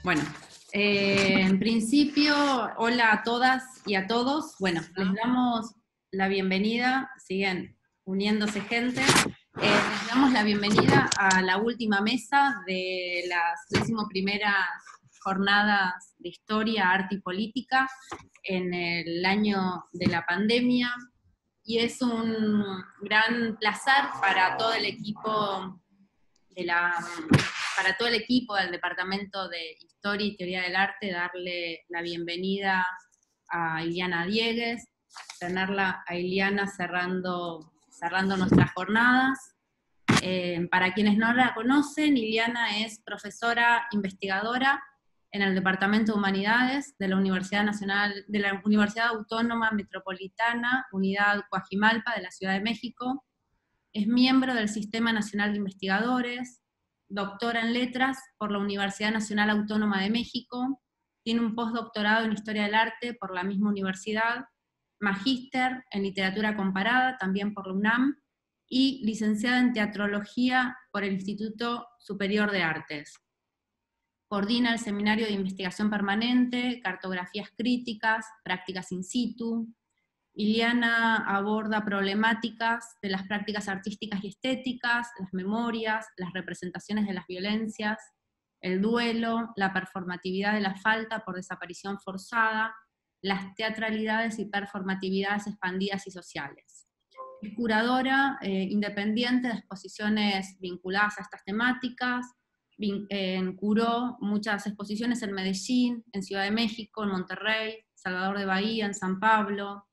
Bueno, en principio, hola a todas y a todos. Bueno, les damos la bienvenida, siguen uniéndose gente. Les damos la bienvenida a la última mesa de las 11ª jornadas de Historia, Arte y Política en el año de la pandemia. Y es un gran placer para todo el equipo para todo el equipo del Departamento de Historia y Teoría del Arte, darle la bienvenida a Iliana Diegues, tenerla a Iliana cerrando nuestras jornadas. Para quienes no la conocen, Iliana es profesora investigadora en el Departamento de Humanidades de la Universidad Autónoma Metropolitana, Unidad Coajimalpa de la Ciudad de México. Es miembro del Sistema Nacional de Investigadores, doctora en Letras por la Universidad Nacional Autónoma de México, tiene un postdoctorado en Historia del Arte por la misma universidad, magíster en Literatura Comparada, también por la UNAM, y licenciada en Teatrología por el Instituto Superior de Artes. Coordina el Seminario de Investigación Permanente, Cartografías Críticas, Prácticas in situ. Iliana aborda problemáticas de las prácticas artísticas y estéticas, las memorias, las representaciones de las violencias, el duelo, la performatividad de la falta por desaparición forzada, las teatralidades y performatividades expandidas y sociales. Es curadora independiente de exposiciones vinculadas a estas temáticas, curó muchas exposiciones en Medellín, en Ciudad de México, en Monterrey, Salvador de Bahía, en San Pablo,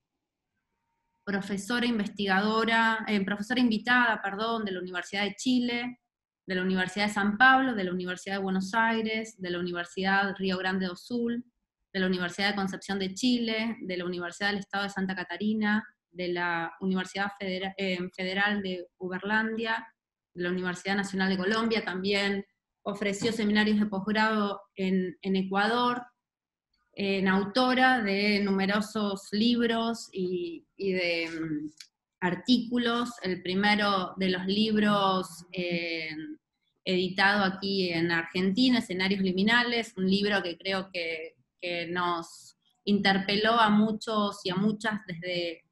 profesora invitada, de la Universidad de Chile, de la Universidad de San Pablo, de la Universidad de Buenos Aires, de la Universidad Río Grande do Sul, de la Universidad de Concepción de Chile, de la Universidad del Estado de Santa Catarina, de la Universidad Federal de Uberlandia, de la Universidad Nacional de Colombia. También ofreció seminarios de posgrado en Ecuador, autora de numerosos libros y de artículos. El primero de los libros editado aquí en Argentina, Escenarios Liminales, un libro que creo que nos interpeló a muchos y a muchas desde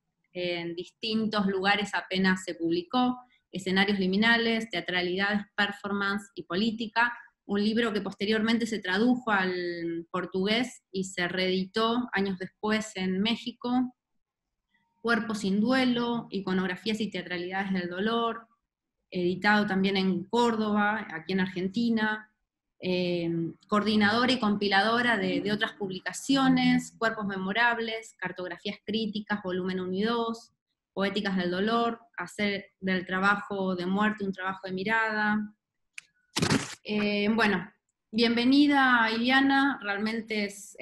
distintos lugares apenas se publicó. Escenarios Liminales, Teatralidades, Performance y Política, un libro que posteriormente se tradujo al portugués y se reeditó años después en México. Cuerpo sin duelo, Iconografías y teatralidades del dolor, editado también en Córdoba, aquí en Argentina. Coordinadora y compiladora de otras publicaciones, Cuerpos memorables, Cartografías críticas, volumen 1 y 2, Poéticas del dolor, Hacer del trabajo de muerte un trabajo de mirada. Bueno, bienvenida Iliana, realmente es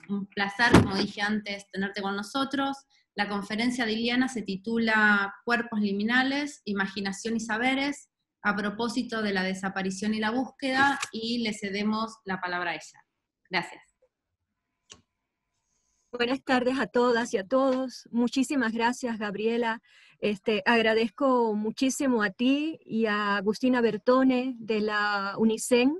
un placer, como dije antes, tenerte con nosotros. La conferencia de Iliana se titula Cuerpos liminales, Imaginación y Saberes, a propósito de la desaparición y la búsqueda, y le cedemos la palabra a ella. Gracias. Buenas tardes a todas y a todos. Muchísimas gracias, Gabriela. Agradezco muchísimo a ti y a Agustina Bertone de la UNICEN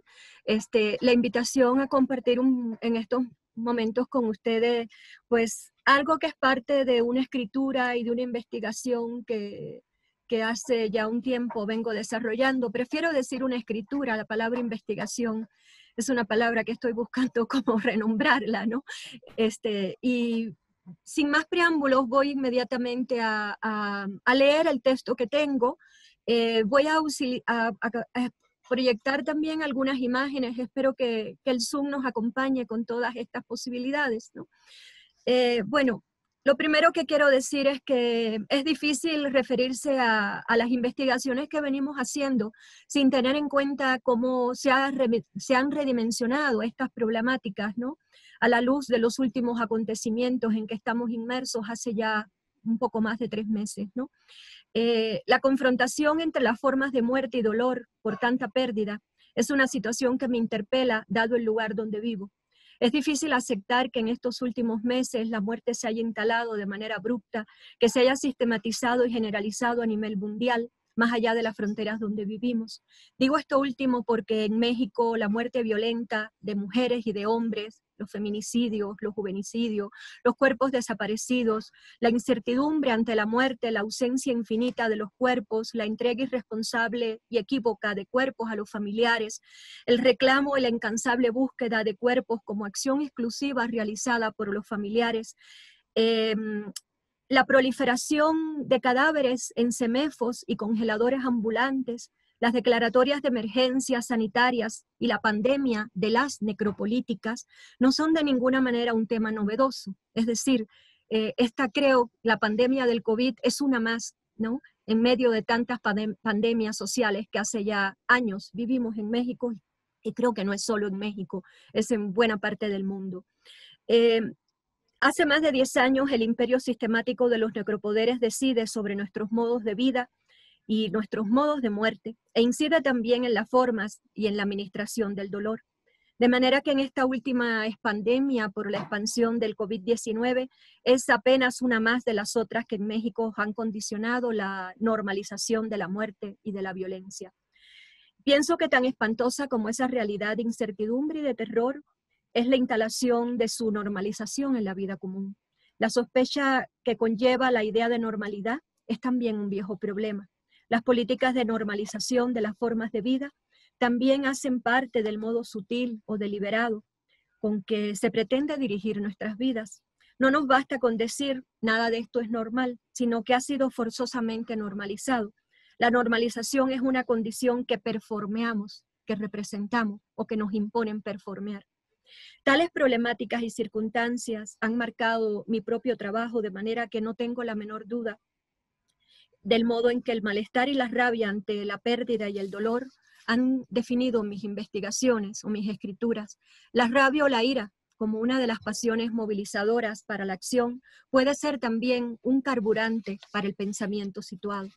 la invitación a compartir en estos momentos con ustedes, pues algo que es parte de una escritura y de una investigación que hace ya un tiempo vengo desarrollando. Prefiero decir una escritura, la palabra investigación es una palabra que estoy buscando cómo renombrarla, ¿no? Y sin más preámbulos voy inmediatamente a leer el texto que tengo. Voy a proyectar también algunas imágenes, espero que el Zoom nos acompañe con todas estas posibilidades, ¿no? Bueno, lo primero que quiero decir es que es difícil referirse a las investigaciones que venimos haciendo sin tener en cuenta cómo se han redimensionado estas problemáticas, ¿no? A la luz de los últimos acontecimientos en que estamos inmersos hace ya un poco más de 3 meses, ¿no? La confrontación entre las formas de muerte y dolor por tanta pérdida es una situación que me interpela dado el lugar donde vivo. Es difícil aceptar que en estos últimos meses la muerte se haya instalado de manera abrupta, que se haya sistematizado y generalizado a nivel mundial, más allá de las fronteras donde vivimos. Digo esto último porque en México la muerte violenta de mujeres y de hombres, los feminicidios, los juvenicidios, los cuerpos desaparecidos, la incertidumbre ante la muerte, la ausencia infinita de los cuerpos, la entrega irresponsable y equívoca de cuerpos a los familiares, el reclamo y la incansable búsqueda de cuerpos como acción exclusiva realizada por los familiares, la proliferación de cadáveres en CEMEFOS y congeladores ambulantes, las declaratorias de emergencias sanitarias y la pandemia de las necropolíticas no son de ninguna manera un tema novedoso. Es decir, la pandemia del COVID es una más, ¿no? En medio de tantas pandemias sociales que hace ya años vivimos en México, y creo que no es solo en México, es en buena parte del mundo. Hace más de 10 años el imperio sistemático de los necropoderes decide sobre nuestros modos de vida y nuestros modos de muerte, e incide también en las formas y en la administración del dolor. De manera que en esta última pandemia por la expansión del COVID-19 es apenas una más de las otras que en México han condicionado la normalización de la muerte y de la violencia. Pienso que tan espantosa como esa realidad de incertidumbre y de terror es la instalación de su normalización en la vida común. La sospecha que conlleva la idea de normalidad es también un viejo problema. Las políticas de normalización de las formas de vida también hacen parte del modo sutil o deliberado con que se pretende dirigir nuestras vidas. No nos basta con decir nada de esto es normal, sino que ha sido forzosamente normalizado. La normalización es una condición que performeamos, que representamos o que nos imponen performear. Tales problemáticas y circunstancias han marcado mi propio trabajo de manera que no tengo la menor duda del modo en que el malestar y la rabia ante la pérdida y el dolor han definido mis investigaciones o mis escrituras. La rabia o la ira, como una de las pasiones movilizadoras para la acción, puede ser también un carburante para el pensamiento situado.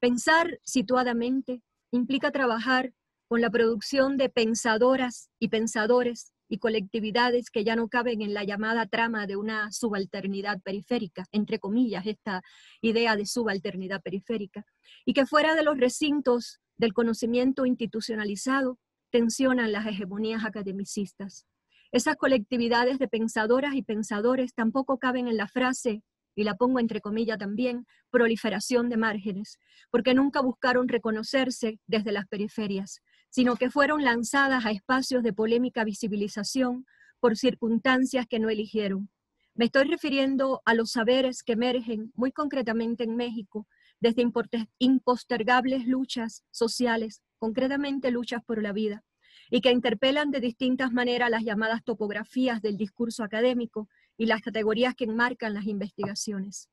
Pensar situadamente implica trabajar con la producción de pensadoras y pensadores y colectividades que ya no caben en la llamada trama de una subalternidad periférica, entre comillas, esta idea de subalternidad periférica, y que fuera de los recintos del conocimiento institucionalizado tensionan las hegemonías academicistas. Esas colectividades de pensadoras y pensadores tampoco caben en la frase, y la pongo entre comillas también, proliferación de márgenes, porque nunca buscaron reconocerse desde las periferias, sino que fueron lanzadas a espacios de polémica visibilización por circunstancias que no eligieron. Me estoy refiriendo a los saberes que emergen muy concretamente en México desde impostergables luchas sociales, concretamente luchas por la vida, y que interpelan de distintas maneras las llamadas topografías del discurso académico y las categorías que enmarcan las investigaciones.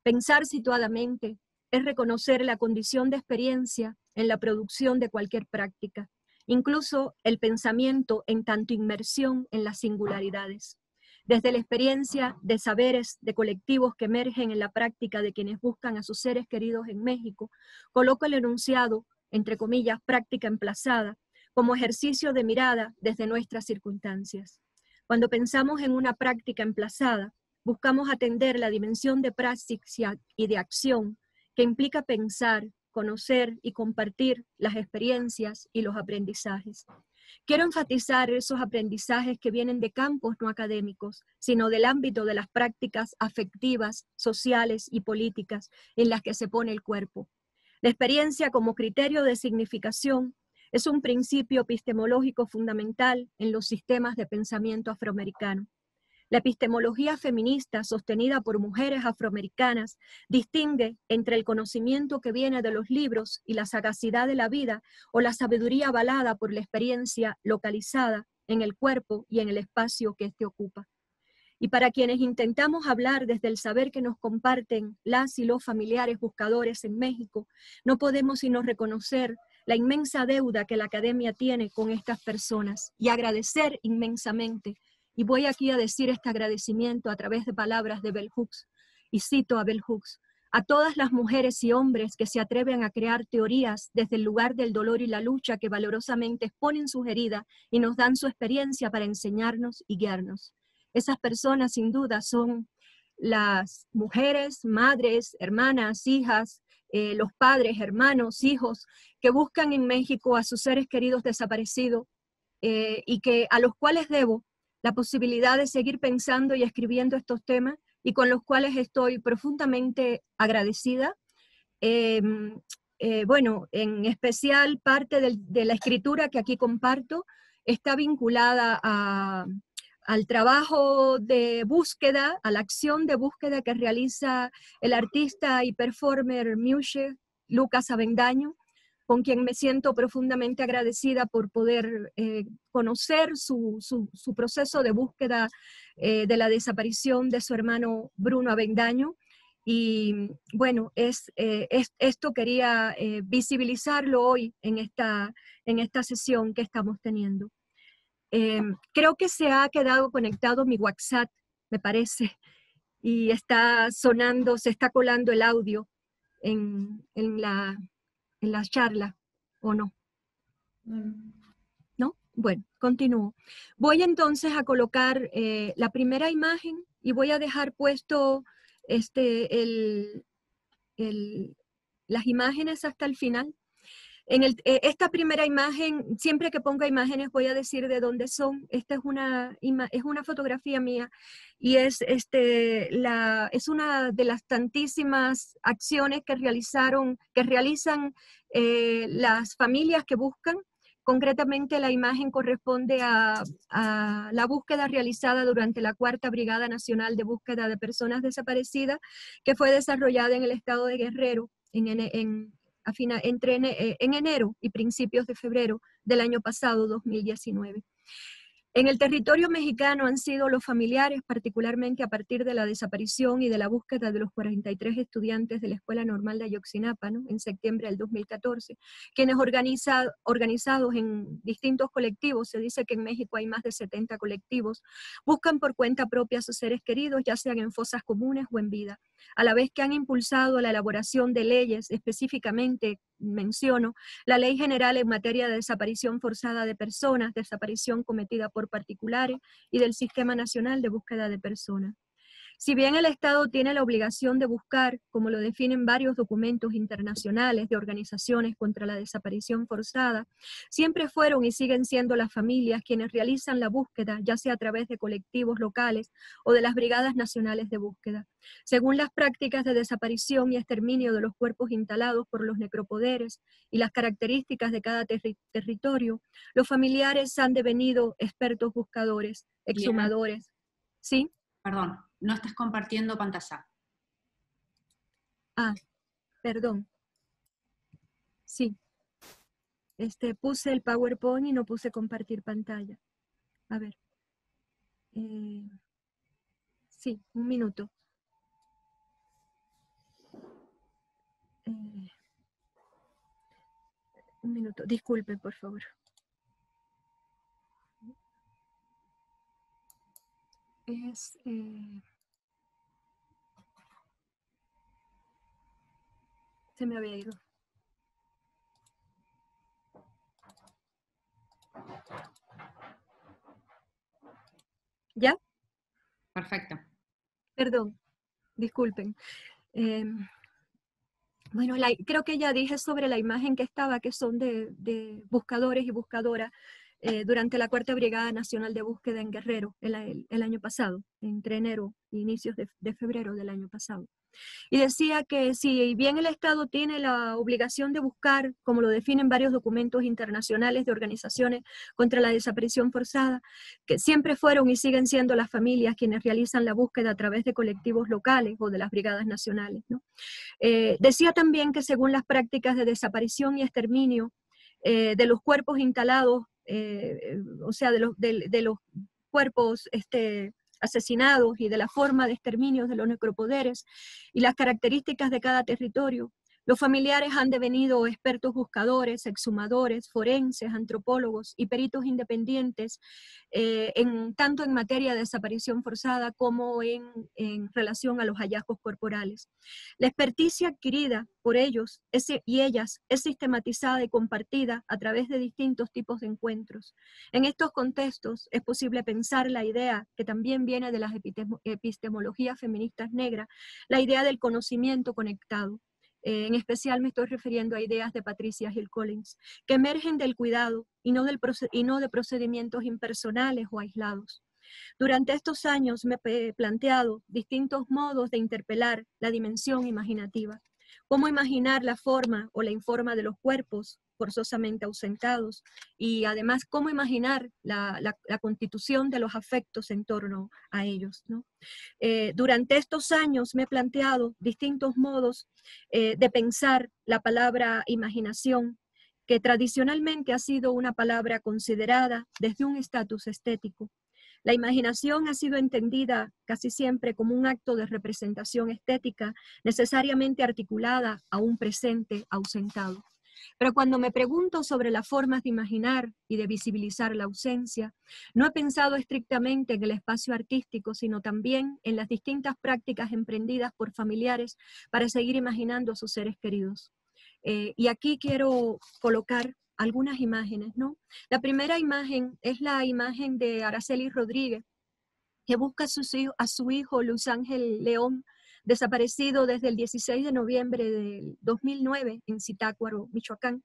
Pensar situadamente es reconocer la condición de experiencia en la producción de cualquier práctica, incluso el pensamiento en tanto inmersión en las singularidades. Desde la experiencia de saberes de colectivos que emergen en la práctica de quienes buscan a sus seres queridos en México, coloco el enunciado, entre comillas, práctica emplazada, como ejercicio de mirada desde nuestras circunstancias. Cuando pensamos en una práctica emplazada, buscamos atender la dimensión de praxis y de acción que implica pensar, conocer y compartir las experiencias y los aprendizajes. Quiero enfatizar esos aprendizajes que vienen de campos no académicos, sino del ámbito de las prácticas afectivas, sociales y políticas en las que se pone el cuerpo. La experiencia como criterio de significación es un principio epistemológico fundamental en los sistemas de pensamiento afroamericano. La epistemología feminista sostenida por mujeres afroamericanas distingue entre el conocimiento que viene de los libros y la sagacidad de la vida o la sabiduría avalada por la experiencia localizada en el cuerpo y en el espacio que éste ocupa. Y para quienes intentamos hablar desde el saber que nos comparten las y los familiares buscadores en México, no podemos sino reconocer la inmensa deuda que la academia tiene con estas personas y agradecer inmensamente. Y voy aquí a decir este agradecimiento a través de palabras de Bell Hooks, y cito a Bell Hooks: a todas las mujeres y hombres que se atreven a crear teorías desde el lugar del dolor y la lucha, que valorosamente exponen sus heridas y nos dan su experiencia para enseñarnos y guiarnos. Esas personas sin duda son las mujeres, madres, hermanas, hijas, los padres, hermanos, hijos, que buscan en México a sus seres queridos desaparecidos y que a los cuales debo la posibilidad de seguir pensando y escribiendo estos temas y con los cuales estoy profundamente agradecida. Bueno, en especial parte de la escritura que aquí comparto está vinculada al trabajo de búsqueda, a la acción de búsqueda que realiza el artista y performer Mushe Lucas Avendaño, con quien me siento profundamente agradecida por poder conocer su proceso de búsqueda de la desaparición de su hermano Bruno Avendaño. Y bueno, esto quería visibilizarlo hoy en esta sesión que estamos teniendo. Creo que se ha quedado conectado mi WhatsApp, me parece, y está sonando, se está colando el audio en la charla, ¿o no? ¿No? Bueno, continúo. Voy entonces a colocar la primera imagen y voy a dejar puesto las imágenes hasta el final. Esta primera imagen, siempre que ponga imágenes voy a decir de dónde son. Esta es una fotografía mía y es una de las tantísimas acciones que realizan las familias que buscan. Concretamente la imagen corresponde a la búsqueda realizada durante la 4ª Brigada Nacional de Búsqueda de Personas Desaparecidas, que fue desarrollada en el estado de Guerrero en enero y principios de febrero del año pasado, 2019. En el territorio mexicano han sido los familiares, particularmente a partir de la desaparición y de la búsqueda de los 43 estudiantes de la Escuela Normal de Ayotzinapa, ¿no?, en septiembre del 2014, quienes organizados en distintos colectivos, se dice que en México hay más de 70 colectivos, buscan por cuenta propia a sus seres queridos, ya sean en fosas comunes o en vida, a la vez que han impulsado la elaboración de leyes, específicamente menciono la Ley General en materia de desaparición forzada de personas, desaparición cometida por particulares y del Sistema Nacional de Búsqueda de Personas. Si bien el Estado tiene la obligación de buscar, como lo definen varios documentos internacionales de organizaciones contra la desaparición forzada, siempre fueron y siguen siendo las familias quienes realizan la búsqueda, ya sea a través de colectivos locales o de las brigadas nacionales de búsqueda. Según las prácticas de desaparición y exterminio de los cuerpos instalados por los necropoderes y las características de cada territorio, los familiares han devenido expertos buscadores, exhumadores. ¿Sí? Perdón, no estás compartiendo pantalla. Ah, perdón. Sí. Puse el PowerPoint y no puse compartir pantalla. A ver. Sí, un minuto. Un minuto. Disculpe, por favor. Se me había ido. ¿Ya? Perfecto. Perdón, disculpen. Bueno, creo que ya dije sobre la imagen que estaba, que son de buscadores y buscadoras durante la 4ª Brigada Nacional de Búsqueda en Guerrero el año pasado, entre enero e inicios de febrero del año pasado. Y decía que si bien el Estado tiene la obligación de buscar, como lo definen varios documentos internacionales de organizaciones contra la desaparición forzada, que siempre fueron y siguen siendo las familias quienes realizan la búsqueda a través de colectivos locales o de las brigadas nacionales, ¿no? Decía también que según las prácticas de desaparición y exterminio de los cuerpos instalados, o sea, de los cuerpos asesinados y de la forma de exterminio de los necropoderes y las características de cada territorio, los familiares han devenido expertos buscadores, exhumadores, forenses, antropólogos y peritos independientes, tanto en materia de desaparición forzada como en relación a los hallazgos corporales. La experticia adquirida por ellos y ellas es sistematizada y compartida a través de distintos tipos de encuentros. En estos contextos es posible pensar la idea, que también viene de las epistemologías feministas negras, la idea del conocimiento conectado. en especial me estoy refiriendo a ideas de Patricia Hill Collins, que emergen del cuidado y no de procedimientos impersonales o aislados. Durante estos años me he planteado distintos modos de interpelar la dimensión imaginativa. Cómo imaginar la forma o la informa de los cuerpos forzosamente ausentados y además cómo imaginar la constitución de los afectos en torno a ellos, ¿no? Durante estos años me he planteado distintos modos de pensar la palabra imaginación, que tradicionalmente ha sido una palabra considerada desde un estatus estético. La imaginación ha sido entendida casi siempre como un acto de representación estética necesariamente articulada a un presente ausentado. Pero cuando me pregunto sobre las formas de imaginar y de visibilizar la ausencia, no he pensado estrictamente en el espacio artístico, sino también en las distintas prácticas emprendidas por familiares para seguir imaginando a sus seres queridos. Y aquí quiero colocar algunas imágenes, ¿no? La primera imagen es la imagen de Araceli Rodríguez, que busca a su hijo Luis Ángel León, desaparecido desde el 16 de noviembre del 2009 en Zitácuaro, Michoacán.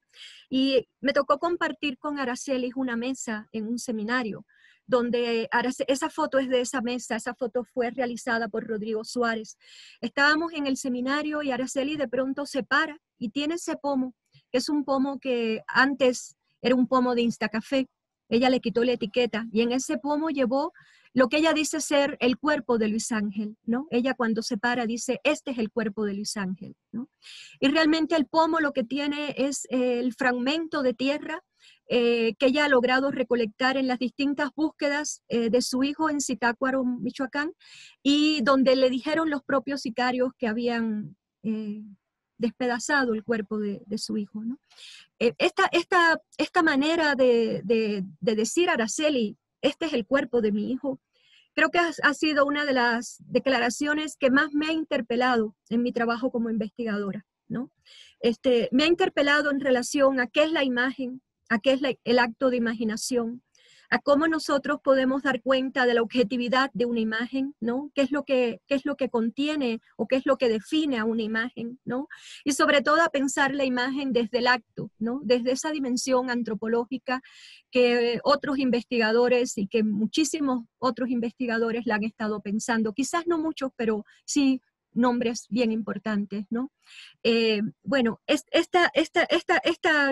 Y me tocó compartir con Araceli una mesa en un seminario, donde esa foto es de esa mesa, esa foto fue realizada por Rodrigo Suárez. Estábamos en el seminario y Araceli de pronto se para y tiene ese pomo, que es un pomo que antes era un pomo de Instacafé. Ella le quitó la etiqueta y en ese pomo llevó lo que ella dice ser el cuerpo de Luis Ángel, ¿no? Ella cuando se para dice, este es el cuerpo de Luis Ángel, ¿no? Y realmente el pomo lo que tiene es el fragmento de tierra que ella ha logrado recolectar en las distintas búsquedas de su hijo en Zitácuaro, Michoacán, y donde le dijeron los propios sicarios que habían despedazado el cuerpo de su hijo, ¿no? Esta manera de decir Araceli, este es el cuerpo de mi hijo, creo que ha sido una de las declaraciones que más me ha interpelado en mi trabajo como investigadora, ¿no? Me ha interpelado en relación a qué es la imagen, a qué es el acto de imaginación, a cómo nosotros podemos dar cuenta de la objetividad de una imagen, ¿no? ¿Qué es lo que contiene o qué es lo que define a una imagen, ¿no? Y sobre todo a pensar la imagen desde el acto, ¿no? Desde esa dimensión antropológica que otros investigadores y que muchísimos otros investigadores la han estado pensando. Quizás no muchos, pero sí nombres bien importantes, ¿no? Bueno, esta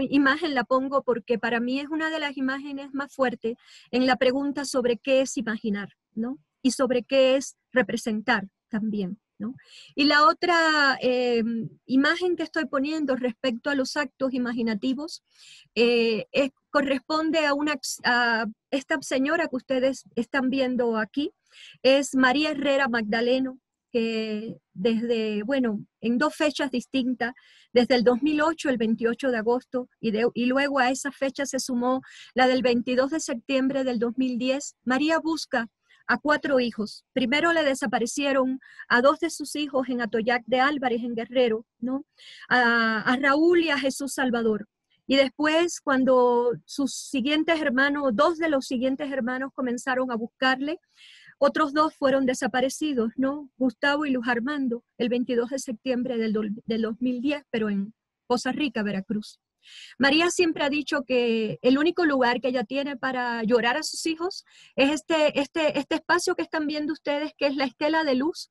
imagen la pongo porque para mí es una de las imágenes más fuertes en la pregunta sobre qué es imaginar, ¿no? Y sobre qué es representar también, ¿no? Y la otra imagen que estoy poniendo respecto a los actos imaginativos corresponde a esta señora que ustedes están viendo aquí, es María Herrera Magdaleno, que desde, bueno, en dos fechas distintas, desde el 2008, el 28 de agosto, y luego a esa fecha se sumó la del 22 de septiembre del 2010, María busca a 4 hijos. Primero le desaparecieron a 2 de sus hijos en Atoyac de Álvarez, en Guerrero, ¿no? A Raúl y a Jesús Salvador. Y después, cuando sus siguientes hermanos, 2 de los siguientes hermanos comenzaron a buscarle, otros 2 fueron desaparecidos, ¿no? Gustavo y Luz Armando, el 22 de septiembre del 2010, pero en Poza Rica, Veracruz. María siempre ha dicho que el único lugar que ella tiene para llorar a sus hijos es este espacio que están viendo ustedes, que es la estela de luz,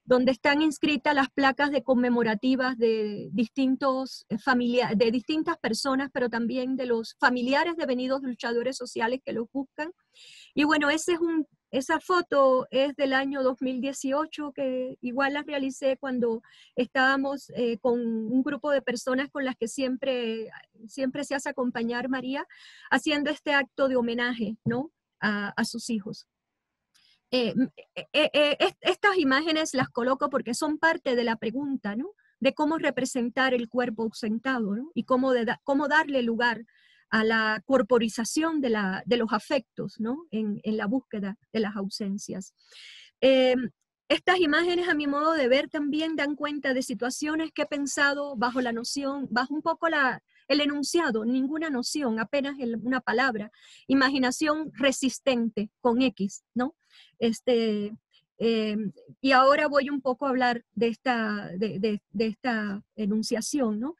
donde están inscritas las placas de conmemorativas de de distintas personas, pero también de los familiares devenidos luchadores sociales que los buscan. Y bueno, esa foto es del año 2018, que igual la realicé cuando estábamos con un grupo de personas con las que siempre se hace acompañar María, haciendo este acto de homenaje, ¿no? a sus hijos. Estas imágenes las coloco porque son parte de la pregunta, ¿no? De cómo representar el cuerpo ausentado, ¿no? Y cómo darle lugar a la corporización de los afectos, ¿no? En la búsqueda de las ausencias. Estas imágenes, a mi modo de ver, también dan cuenta de situaciones que he pensado bajo la noción, bajo un poco el enunciado, ninguna noción, apenas una palabra, imaginación resistente con X, ¿no? Y ahora voy un poco a hablar de esta enunciación, ¿no?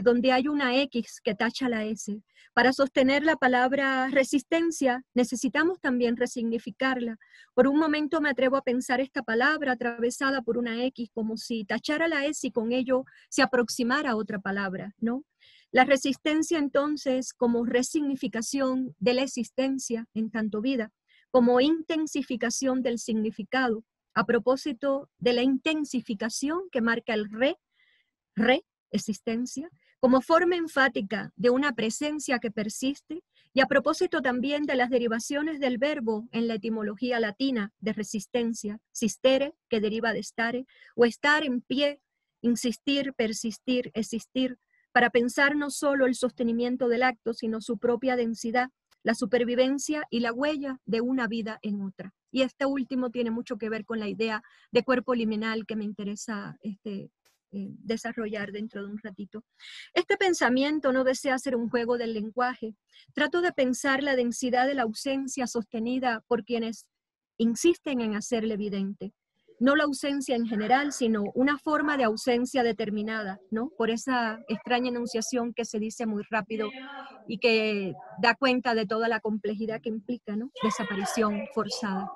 Donde hay una X que tacha la S. Para sostener la palabra resistencia, necesitamos también resignificarla. Por un momento me atrevo a pensar esta palabra atravesada por una X como si tachara la S y con ello se aproximara a otra palabra, ¿no? La resistencia entonces como resignificación de la existencia en tanto vida, como intensificación del significado, a propósito de la intensificación que marca el existencia, como forma enfática de una presencia que persiste, y a propósito también de las derivaciones del verbo en la etimología latina de resistencia, sistere, que deriva de stare, o estar en pie, insistir, persistir, existir, para pensar no solo el sostenimiento del acto, sino su propia densidad, la supervivencia y la huella de una vida en otra. Y este último tiene mucho que ver con la idea de cuerpo liminal que me interesa desarrollar dentro de un ratito. Este pensamiento no desea ser un juego del lenguaje. Trato de pensar la densidad de la ausencia sostenida por quienes insisten en hacerle evidente. No la ausencia en general, sino una forma de ausencia determinada, ¿no? Por esa extraña enunciación que se dice muy rápido y que da cuenta de toda la complejidad que implica, ¿no? Desaparición forzada.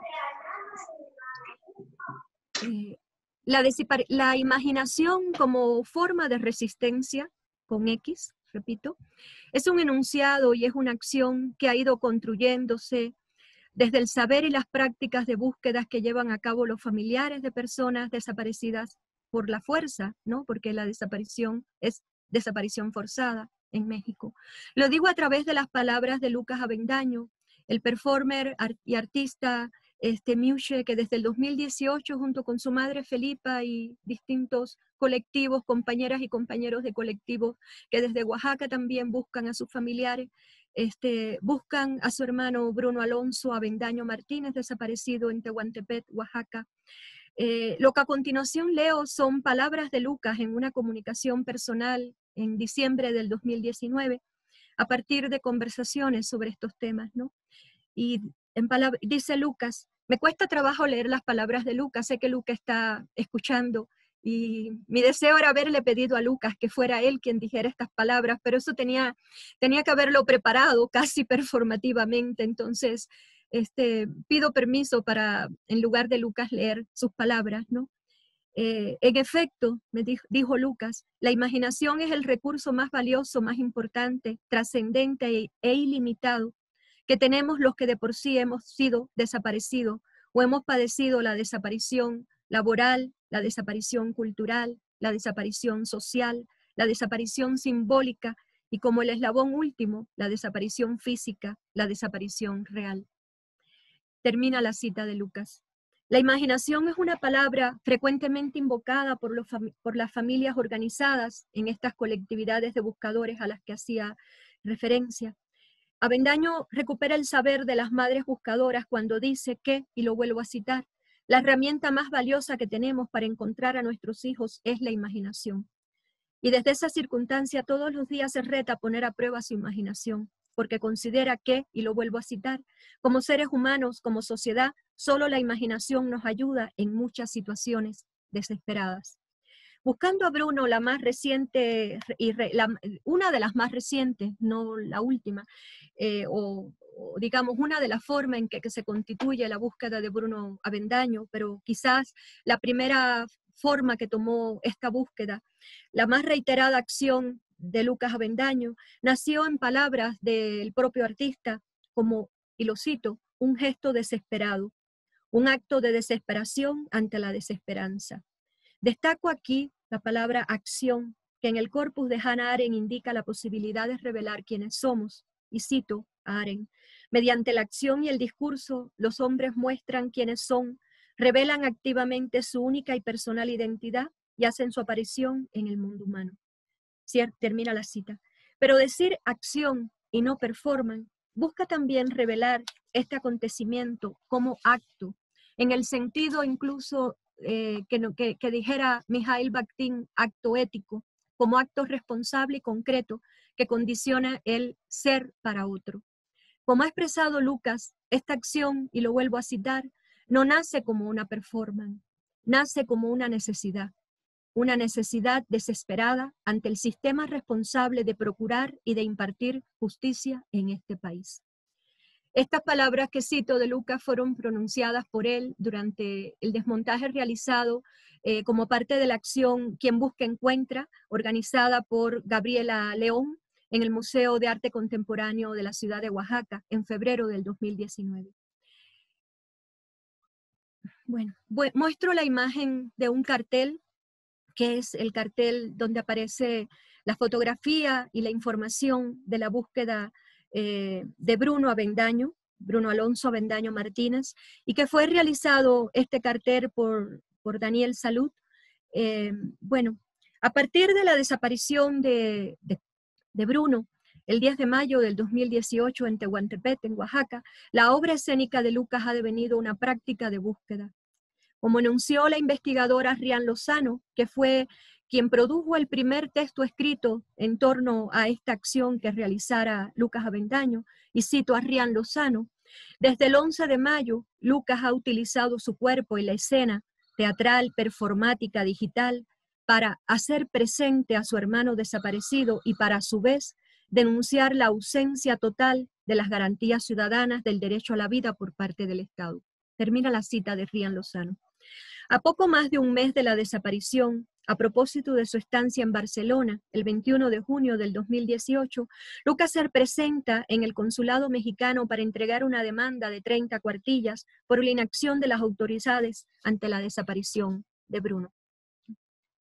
La imaginación como forma de resistencia, con X, repito, es un enunciado y es una acción que ha ido construyéndose desde el saber y las prácticas de búsquedas que llevan a cabo los familiares de personas desaparecidas por la fuerza, ¿no? Porque la desaparición es desaparición forzada en México. Lo digo a través de las palabras de Lucas Avendaño, el performer y artista Miuche, que desde el 2018, junto con su madre Felipa y distintos colectivos, compañeras y compañeros de colectivos que desde Oaxaca también buscan a sus familiares, buscan a su hermano Bruno Alonso Avendaño Martínez, desaparecido en Tehuantepec, Oaxaca. Lo que a continuación leo son palabras de Lucas en una comunicación personal en diciembre del 2019, a partir de conversaciones sobre estos temas, ¿no? Y dice Lucas, me cuesta trabajo leer las palabras de Lucas, sé que Lucas está escuchando, y mi deseo era haberle pedido a Lucas que fuera él quien dijera estas palabras, pero eso tenía que haberlo preparado casi performativamente, entonces pido permiso para, en lugar de Lucas, leer sus palabras, ¿no? En efecto, me dijo Lucas, la imaginación es el recurso más valioso, más importante, trascendente e ilimitado que tenemos los que de por sí hemos sido desaparecidos o hemos padecido la desaparición laboral, la desaparición cultural, la desaparición social, la desaparición simbólica y como el eslabón último, la desaparición física, la desaparición real. Termina la cita de Lucas. La imaginación es una palabra frecuentemente invocada por las familias organizadas en estas colectividades de buscadores a las que hacía referencia. Avendaño recupera el saber de las madres buscadoras cuando dice que, y lo vuelvo a citar, la herramienta más valiosa que tenemos para encontrar a nuestros hijos es la imaginación. Y desde esa circunstancia todos los días se reta a poner a prueba su imaginación, porque considera que, y lo vuelvo a citar, como seres humanos, como sociedad, solo la imaginación nos ayuda en muchas situaciones desesperadas. Buscando a Bruno, la más reciente, una de las más recientes, no la última, o digamos una de las formas en que se constituye la búsqueda de Bruno Avendaño, pero quizás la primera forma que tomó esta búsqueda, la más reiterada acción de Lucas Avendaño, nació en palabras del propio artista como, y lo cito, un gesto desesperado, un acto de desesperación ante la desesperanza. Destaco aquí la palabra acción, que en el corpus de Hannah Arendt indica la posibilidad de revelar quiénes somos, y cito a Arendt, mediante la acción y el discurso, los hombres muestran quiénes son, revelan activamente su única y personal identidad y hacen su aparición en el mundo humano. Termina la cita. Pero decir acción y no performance busca también revelar este acontecimiento como acto, en el sentido incluso que dijera Mikhail Bakhtin, acto ético, como acto responsable y concreto que condiciona el ser para otro. Como ha expresado Lucas, esta acción, y lo vuelvo a citar, no nace como una performance, nace como una necesidad desesperada ante el sistema responsable de procurar y de impartir justicia en este país. Estas palabras que cito de Lucas fueron pronunciadas por él durante el desmontaje realizado como parte de la acción Quien Busca Encuentra, organizada por Gabriela León en el Museo de Arte Contemporáneo de la ciudad de Oaxaca en febrero del 2019. Bueno, muestro la imagen de un cartel, que es el cartel donde aparece la fotografía y la información de la búsqueda de Bruno Alonso Avendaño Martínez, y que fue realizado este cartel por Daniel Salud. Bueno, a partir de la desaparición de Bruno, el 10 de mayo del 2018 en Tehuantepec, en Oaxaca, la obra escénica de Lucas ha devenido una práctica de búsqueda. Como enunció la investigadora Rian Lozano, que fue quien produjo el primer texto escrito en torno a esta acción que realizara Lucas Avendaño, y cito a Rian Lozano: desde el 11 de mayo, Lucas ha utilizado su cuerpo y la escena teatral, performática, digital, para hacer presente a su hermano desaparecido y para a su vez denunciar la ausencia total de las garantías ciudadanas del derecho a la vida por parte del Estado. Termina la cita de Rian Lozano. A poco más de un mes de la desaparición, a propósito de su estancia en Barcelona, el 21 de junio del 2018, Lucas se presenta en el consulado mexicano para entregar una demanda de 30 cuartillas por la inacción de las autoridades ante la desaparición de Bruno.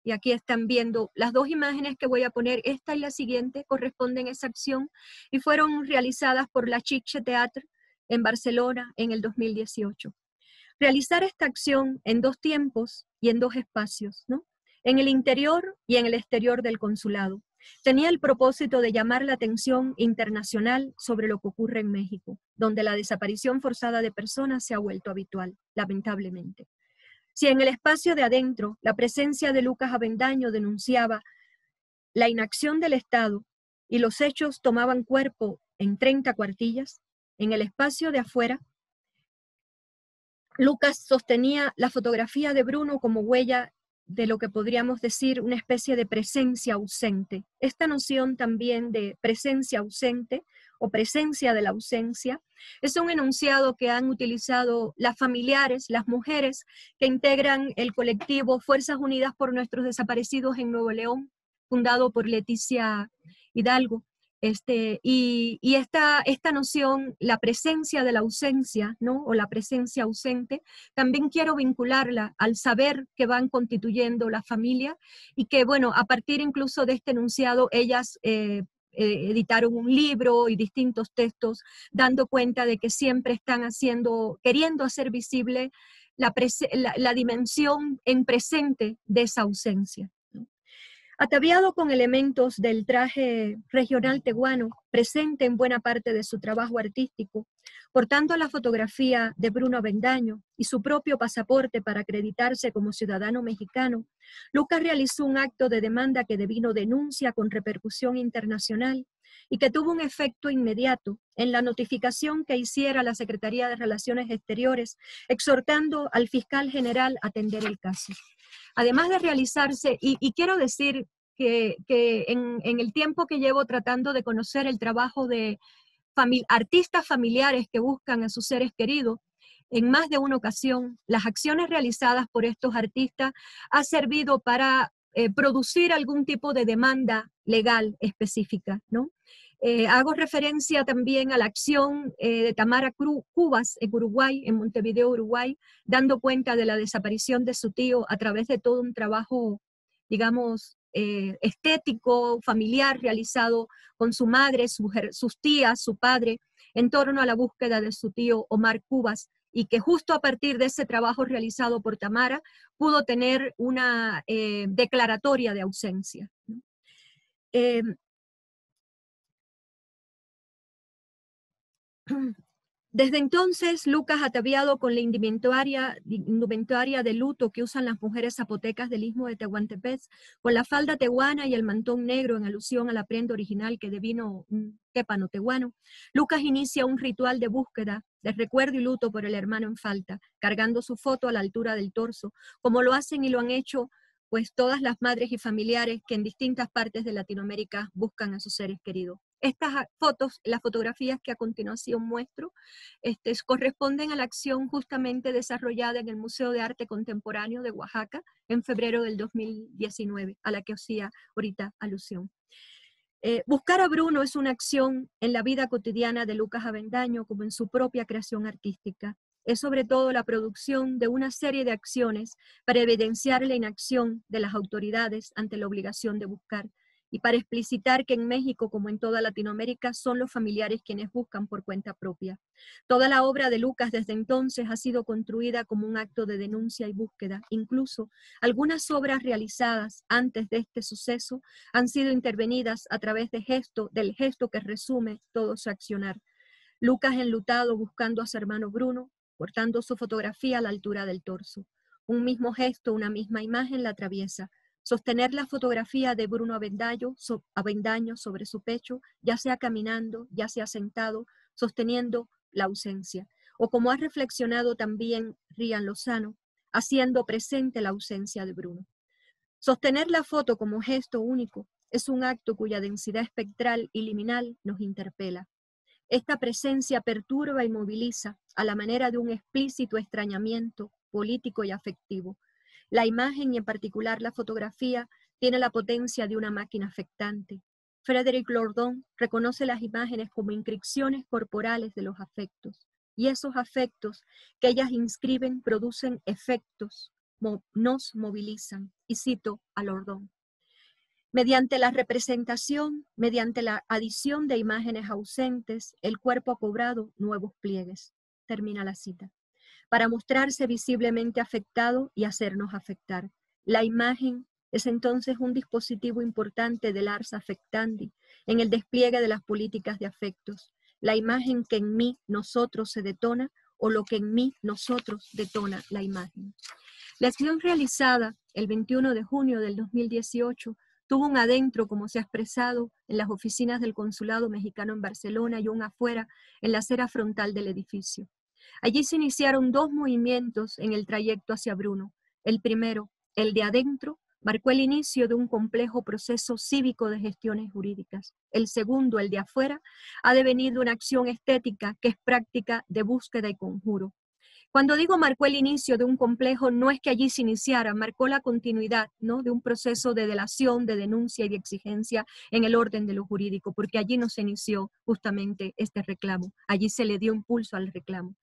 Y aquí están viendo las dos imágenes que voy a poner, esta y la siguiente, corresponden a esa acción y fueron realizadas por la Chiche Theatre en Barcelona en el 2018. Realizar esta acción en dos tiempos y en dos espacios, ¿no? En el interior y en el exterior del consulado. Tenía el propósito de llamar la atención internacional sobre lo que ocurre en México, donde la desaparición forzada de personas se ha vuelto habitual, lamentablemente. Si en el espacio de adentro la presencia de Lucas Avendaño denunciaba la inacción del Estado y los hechos tomaban cuerpo en 30 cuartillas, en el espacio de afuera, Lucas sostenía la fotografía de Bruno como huella de lo que podríamos decir una especie de presencia ausente. Esta noción también de presencia ausente o presencia de la ausencia es un enunciado que han utilizado las familiares, las mujeres que integran el colectivo Fuerzas Unidas por Nuestros Desaparecidos en Nuevo León, fundado por Leticia Hidalgo. Y esta noción, la presencia de la ausencia, ¿no? O la presencia ausente, también quiero vincularla al saber que van constituyendo la familia y que, bueno, a partir incluso de este enunciado, ellas editaron un libro y distintos textos dando cuenta de que siempre están queriendo hacer visible la dimensión en presente de esa ausencia. Ataviado con elementos del traje regional tehuano, presente en buena parte de su trabajo artístico, portando la fotografía de Bruno Avendaño y su propio pasaporte para acreditarse como ciudadano mexicano, Lucas realizó un acto de demanda que devino denuncia con repercusión internacional y que tuvo un efecto inmediato en la notificación que hiciera la Secretaría de Relaciones Exteriores, exhortando al fiscal general a atender el caso. Además de realizarse, y quiero decir que en el tiempo que llevo tratando de conocer el trabajo de artistas familiares que buscan a sus seres queridos, en más de una ocasión, las acciones realizadas por estos artistas han servido para producir algún tipo de demanda legal específica, ¿no? Hago referencia también a la acción de Tamara Cubas en Uruguay, en Montevideo, Uruguay, dando cuenta de la desaparición de su tío a través de todo un trabajo, digamos, estético, familiar, realizado con su madre, sus tías, su padre, en torno a la búsqueda de su tío Omar Cubas, y que justo a partir de ese trabajo realizado por Tamara pudo tener una declaratoria de ausencia. Desde entonces, Lucas, ataviado con la indumentaria de luto que usan las mujeres zapotecas del istmo de Tehuantepec, con la falda tehuana y el mantón negro en alusión a la prenda original que devino un tépano tehuano, Lucas inicia un ritual de búsqueda, de recuerdo y luto por el hermano en falta, cargando su foto a la altura del torso, como lo hacen y lo han hecho pues todas las madres y familiares que en distintas partes de Latinoamérica buscan a sus seres queridos. Estas fotos, las fotografías que a continuación muestro, corresponden a la acción justamente desarrollada en el Museo de Arte Contemporáneo de Oaxaca en febrero del 2019, a la que hacía ahorita alusión. Buscar a Bruno es una acción en la vida cotidiana de Lucas Avendaño como en su propia creación artística. Es sobre todo la producción de una serie de acciones para evidenciar la inacción de las autoridades ante la obligación de buscar y para explicitar que en México, como en toda Latinoamérica, son los familiares quienes buscan por cuenta propia. Toda la obra de Lucas desde entonces ha sido construida como un acto de denuncia y búsqueda. Incluso algunas obras realizadas antes de este suceso han sido intervenidas a través del gesto que resume todo su accionar. Lucas enlutado buscando a su hermano Bruno, portando su fotografía a la altura del torso. Un mismo gesto, una misma imagen la atraviesa. Sostener la fotografía de Bruno Avendaño sobre su pecho, ya sea caminando, ya sea sentado, sosteniendo la ausencia. O como ha reflexionado también Rian Lozano, haciendo presente la ausencia de Bruno. Sostener la foto como gesto único es un acto cuya densidad espectral y liminal nos interpela. Esta presencia perturba y moviliza a la manera de un explícito extrañamiento político y afectivo. La imagen y en particular la fotografía tiene la potencia de una máquina afectante. Frédéric Lordon reconoce las imágenes como inscripciones corporales de los afectos y esos afectos que ellas inscriben producen efectos, nos movilizan. Y cito a Lordon. Mediante la representación, mediante la adición de imágenes ausentes, el cuerpo ha cobrado nuevos pliegues. Termina la cita. Para mostrarse visiblemente afectado y hacernos afectar. La imagen es entonces un dispositivo importante del ars affectandi en el despliegue de las políticas de afectos. La imagen que en mí, nosotros se detona o lo que en mí, nosotros detona la imagen. La acción realizada el 21 de junio del 2018 tuvo un adentro, como se ha expresado, en las oficinas del Consulado Mexicano en Barcelona y un afuera en la acera frontal del edificio. Allí se iniciaron dos movimientos en el trayecto hacia Bruno. El primero, el de adentro, marcó el inicio de un complejo proceso cívico de gestiones jurídicas. El segundo, el de afuera, ha devenido una acción estética que es práctica de búsqueda y conjuro. Cuando digo marcó el inicio de un complejo, no es que allí se iniciara, marcó la continuidad, ¿no?, de un proceso de delación, de denuncia y de exigencia en el orden de lo jurídico, porque allí no se inició justamente este reclamo, allí se le dio impulso al reclamo.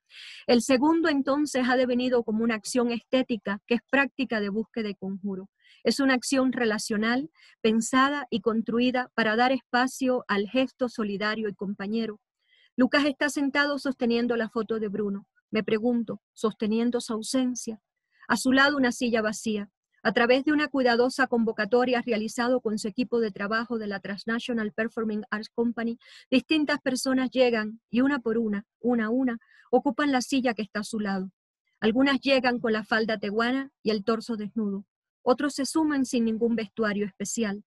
El segundo, entonces, ha devenido como una acción estética que es práctica de búsqueda y conjuro. Es una acción relacional, pensada y construida para dar espacio al gesto solidario y compañero. Lucas está sentado sosteniendo la foto de Bruno. Me pregunto, sosteniendo su ausencia. A su lado una silla vacía. A través de una cuidadosa convocatoria realizado con su equipo de trabajo de la Transnational Performing Arts Company, distintas personas llegan y una por una, ocupan la silla que está a su lado. Algunas llegan con la falda tehuana y el torso desnudo. Otros se suman sin ningún vestuario especial.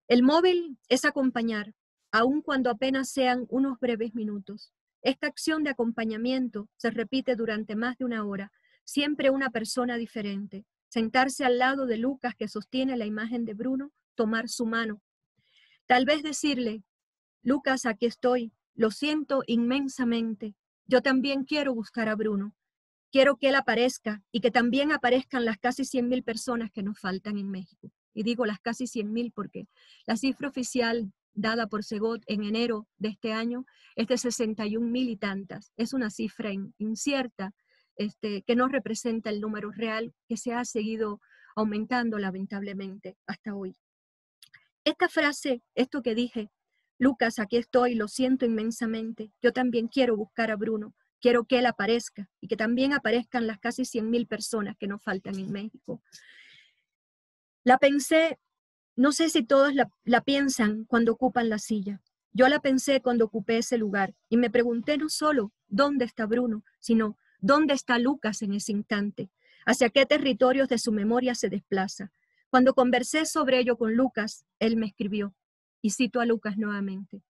El móvil es acompañar, aun cuando apenas sean unos breves minutos. Esta acción de acompañamiento se repite durante más de una hora, siempre una persona diferente. Sentarse al lado de Lucas, que sostiene la imagen de Bruno, tomar su mano. Tal vez decirle, Lucas, aquí estoy, lo siento inmensamente. Yo también quiero buscar a Bruno. Quiero que él aparezca y que también aparezcan las casi 100,000 personas que nos faltan en México. Y digo las casi 100,000 porque la cifra oficial dada por Segot en enero de este año es de 61,000 y tantas. Es una cifra incierta que no representa el número real que se ha seguido aumentando lamentablemente hasta hoy. Esta frase, esto que dije, Lucas, aquí estoy, lo siento inmensamente, yo también quiero buscar a Bruno, quiero que él aparezca y que también aparezcan las casi 100,000 personas que nos faltan en México. La pensé, no sé si todos la piensan cuando ocupan la silla. Yo la pensé cuando ocupé ese lugar y me pregunté no solo dónde está Bruno, sino dónde está Lucas en ese instante, hacia qué territorios de su memoria se desplaza. Cuando conversé sobre ello con Lucas, él me escribió, y cito a Lucas nuevamente.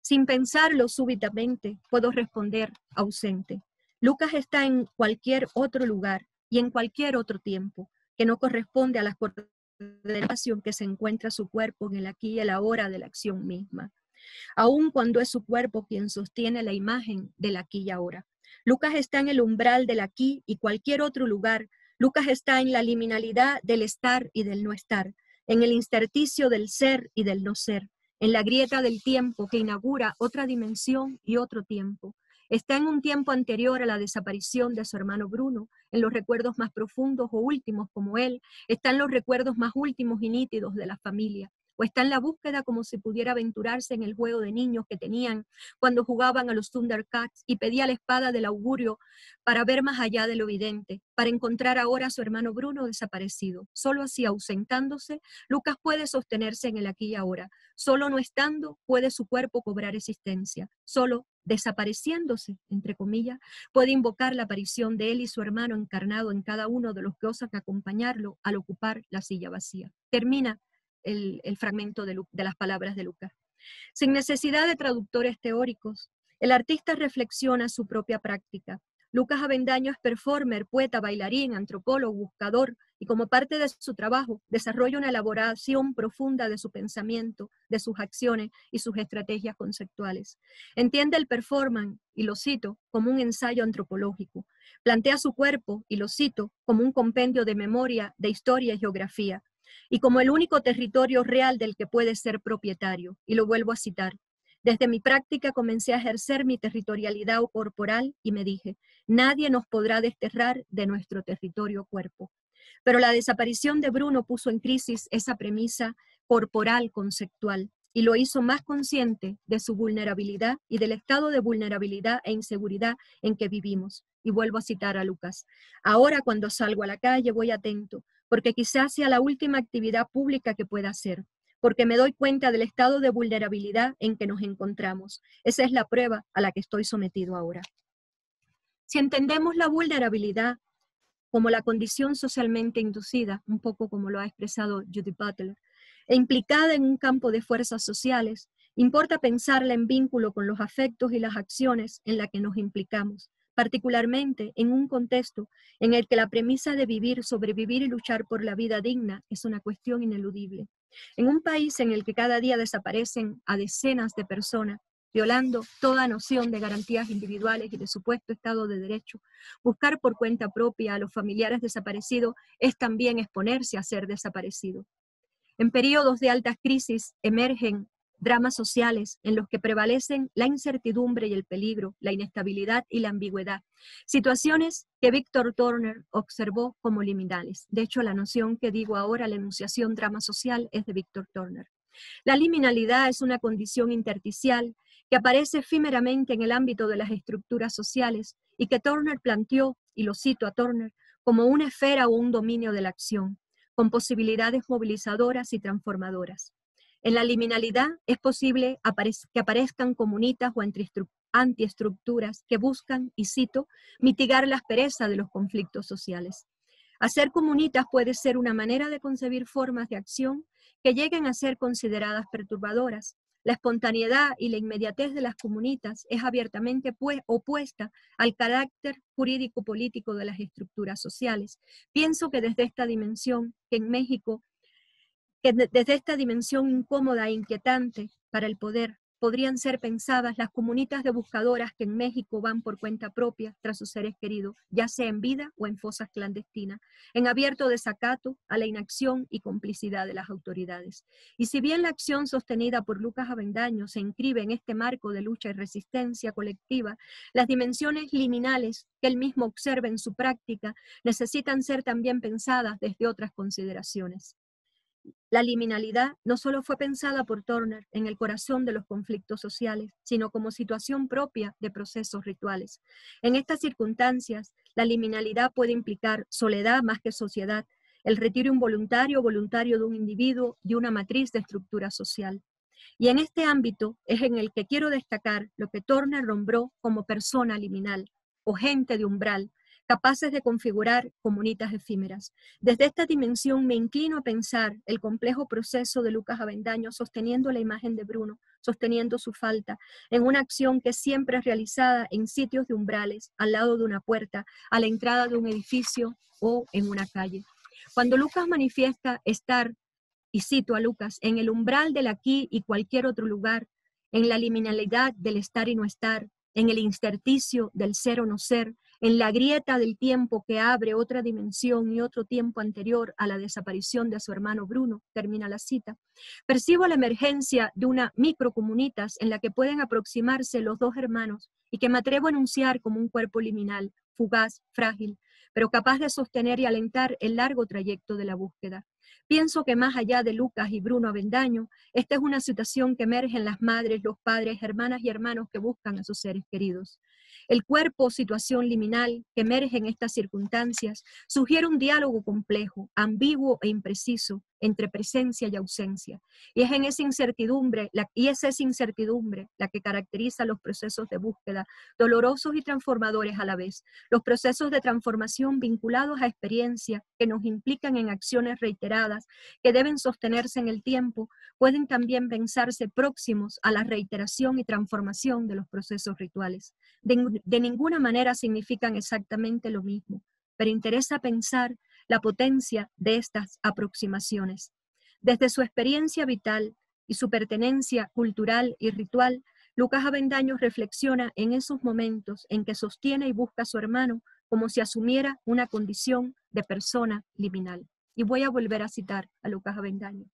Sin pensarlo súbitamente, puedo responder ausente. Lucas está en cualquier otro lugar y en cualquier otro tiempo que no corresponde a la coordinación que se encuentra su cuerpo en el aquí y el ahora de la acción misma, aun cuando es su cuerpo quien sostiene la imagen del aquí y ahora. Lucas está en el umbral del aquí y cualquier otro lugar. Lucas está en la liminalidad del estar y del no estar, en el intersticio del ser y del no ser, en la grieta del tiempo que inaugura otra dimensión y otro tiempo. Está en un tiempo anterior a la desaparición de su hermano Bruno, en los recuerdos más profundos o últimos como él, está en los recuerdos más últimos y nítidos de la familia, o está en la búsqueda como si pudiera aventurarse en el juego de niños que tenían cuando jugaban a los Thundercats y pedía la espada del augurio para ver más allá de lo evidente, para encontrar ahora a su hermano Bruno desaparecido. Solo así, ausentándose, Lucas puede sostenerse en el aquí y ahora. Solo no estando, puede su cuerpo cobrar existencia. Solo desapareciéndose, entre comillas, puede invocar la aparición de él y su hermano encarnado en cada uno de los que osan acompañarlo al ocupar la silla vacía. Termina el fragmento de las palabras de Lucas. Sin necesidad de traductores teóricos, el artista reflexiona su propia práctica. Lucas Avendaño es performer, poeta, bailarín, antropólogo, buscador, y como parte de su trabajo desarrolla una elaboración profunda de su pensamiento, de sus acciones y sus estrategias conceptuales. Entiende el performance, y lo cito, como un ensayo antropológico. Plantea su cuerpo, y lo cito, como un compendio de memoria, de historia y geografía, y como el único territorio real del que puede ser propietario. Y lo vuelvo a citar. Desde mi práctica comencé a ejercer mi territorialidad corporal y me dije, nadie nos podrá desterrar de nuestro territorio cuerpo. Pero la desaparición de Bruno puso en crisis esa premisa corporal conceptual y lo hizo más consciente de su vulnerabilidad y del estado de vulnerabilidad e inseguridad en que vivimos. Y vuelvo a citar a Lucas. Ahora cuando salgo a la calle voy atento, porque quizás sea la última actividad pública que pueda hacer, porque me doy cuenta del estado de vulnerabilidad en que nos encontramos. Esa es la prueba a la que estoy sometido ahora. Si entendemos la vulnerabilidad como la condición socialmente inducida, un poco como lo ha expresado Judith Butler, e implicada en un campo de fuerzas sociales, importa pensarla en vínculo con los afectos y las acciones en las que nos implicamos, particularmente en un contexto en el que la premisa de vivir, sobrevivir y luchar por la vida digna es una cuestión ineludible. En un país en el que cada día desaparecen a decenas de personas, violando toda noción de garantías individuales y de supuesto Estado de Derecho, buscar por cuenta propia a los familiares desaparecidos es también exponerse a ser desaparecido. En periodos de altas crisis emergen dramas sociales en los que prevalecen la incertidumbre y el peligro, la inestabilidad y la ambigüedad, situaciones que Víctor Turner observó como liminales. De hecho, la noción que digo ahora, la enunciación drama social, es de Víctor Turner. La liminalidad es una condición intersticial que aparece efímeramente en el ámbito de las estructuras sociales y que Turner planteó, y lo cito a Turner, como una esfera o un dominio de la acción, con posibilidades movilizadoras y transformadoras. En la liminalidad es posible que aparezcan comunitas o antiestructuras que buscan, y cito, mitigar la aspereza de los conflictos sociales. Hacer comunitas puede ser una manera de concebir formas de acción que lleguen a ser consideradas perturbadoras. La espontaneidad y la inmediatez de las comunitas es abiertamente opuesta al carácter jurídico-político de las estructuras sociales. Pienso que desde esta dimensión, desde esta dimensión incómoda e inquietante para el poder, podrían ser pensadas las comunitas de buscadoras que en México van por cuenta propia tras sus seres queridos, ya sea en vida o en fosas clandestinas, en abierto desacato a la inacción y complicidad de las autoridades. Y si bien la acción sostenida por Lucas Avendaño se inscribe en este marco de lucha y resistencia colectiva, las dimensiones liminales que él mismo observa en su práctica necesitan ser también pensadas desde otras consideraciones. La liminalidad no solo fue pensada por Turner en el corazón de los conflictos sociales, sino como situación propia de procesos rituales. En estas circunstancias, la liminalidad puede implicar soledad más que sociedad, el retiro involuntario o voluntario de un individuo de una matriz de estructura social. Y en este ámbito es en el que quiero destacar lo que Turner nombró como persona liminal o gente de umbral, capaces de configurar comunitas efímeras. Desde esta dimensión me inclino a pensar el complejo proceso de Lucas Avendaño sosteniendo la imagen de Bruno, sosteniendo su falta, en una acción que siempre es realizada en sitios de umbrales, al lado de una puerta, a la entrada de un edificio o en una calle. Cuando Lucas manifiesta estar, y cito a Lucas, en el umbral del aquí y cualquier otro lugar, en la liminalidad del estar y no estar, en el intersticio del ser o no ser, en la grieta del tiempo que abre otra dimensión y otro tiempo anterior a la desaparición de su hermano Bruno, termina la cita, percibo la emergencia de una microcomunitas en la que pueden aproximarse los dos hermanos y que me atrevo a enunciar como un cuerpo liminal, fugaz, frágil, pero capaz de sostener y alentar el largo trayecto de la búsqueda. Pienso que más allá de Lucas y Bruno Avendaño, esta es una situación que emerge en las madres, los padres, hermanas y hermanos que buscan a sus seres queridos. El cuerpo, situación liminal, que emerge en estas circunstancias, sugiere un diálogo complejo, ambiguo e impreciso entre presencia y ausencia. Y es esa incertidumbre la que caracteriza los procesos de búsqueda, dolorosos y transformadores a la vez. Los procesos de transformación vinculados a experiencia que nos implican en acciones reiteradas que deben sostenerse en el tiempo, pueden también pensarse próximos a la reiteración y transformación de los procesos rituales. De ninguna manera significan exactamente lo mismo, pero interesa pensar la potencia de estas aproximaciones. Desde su experiencia vital y su pertenencia cultural y ritual, Lucas Avendaño reflexiona en esos momentos en que sostiene y busca a su hermano como si asumiera una condición de persona liminal. Y voy a volver a citar a Lucas Avendaño.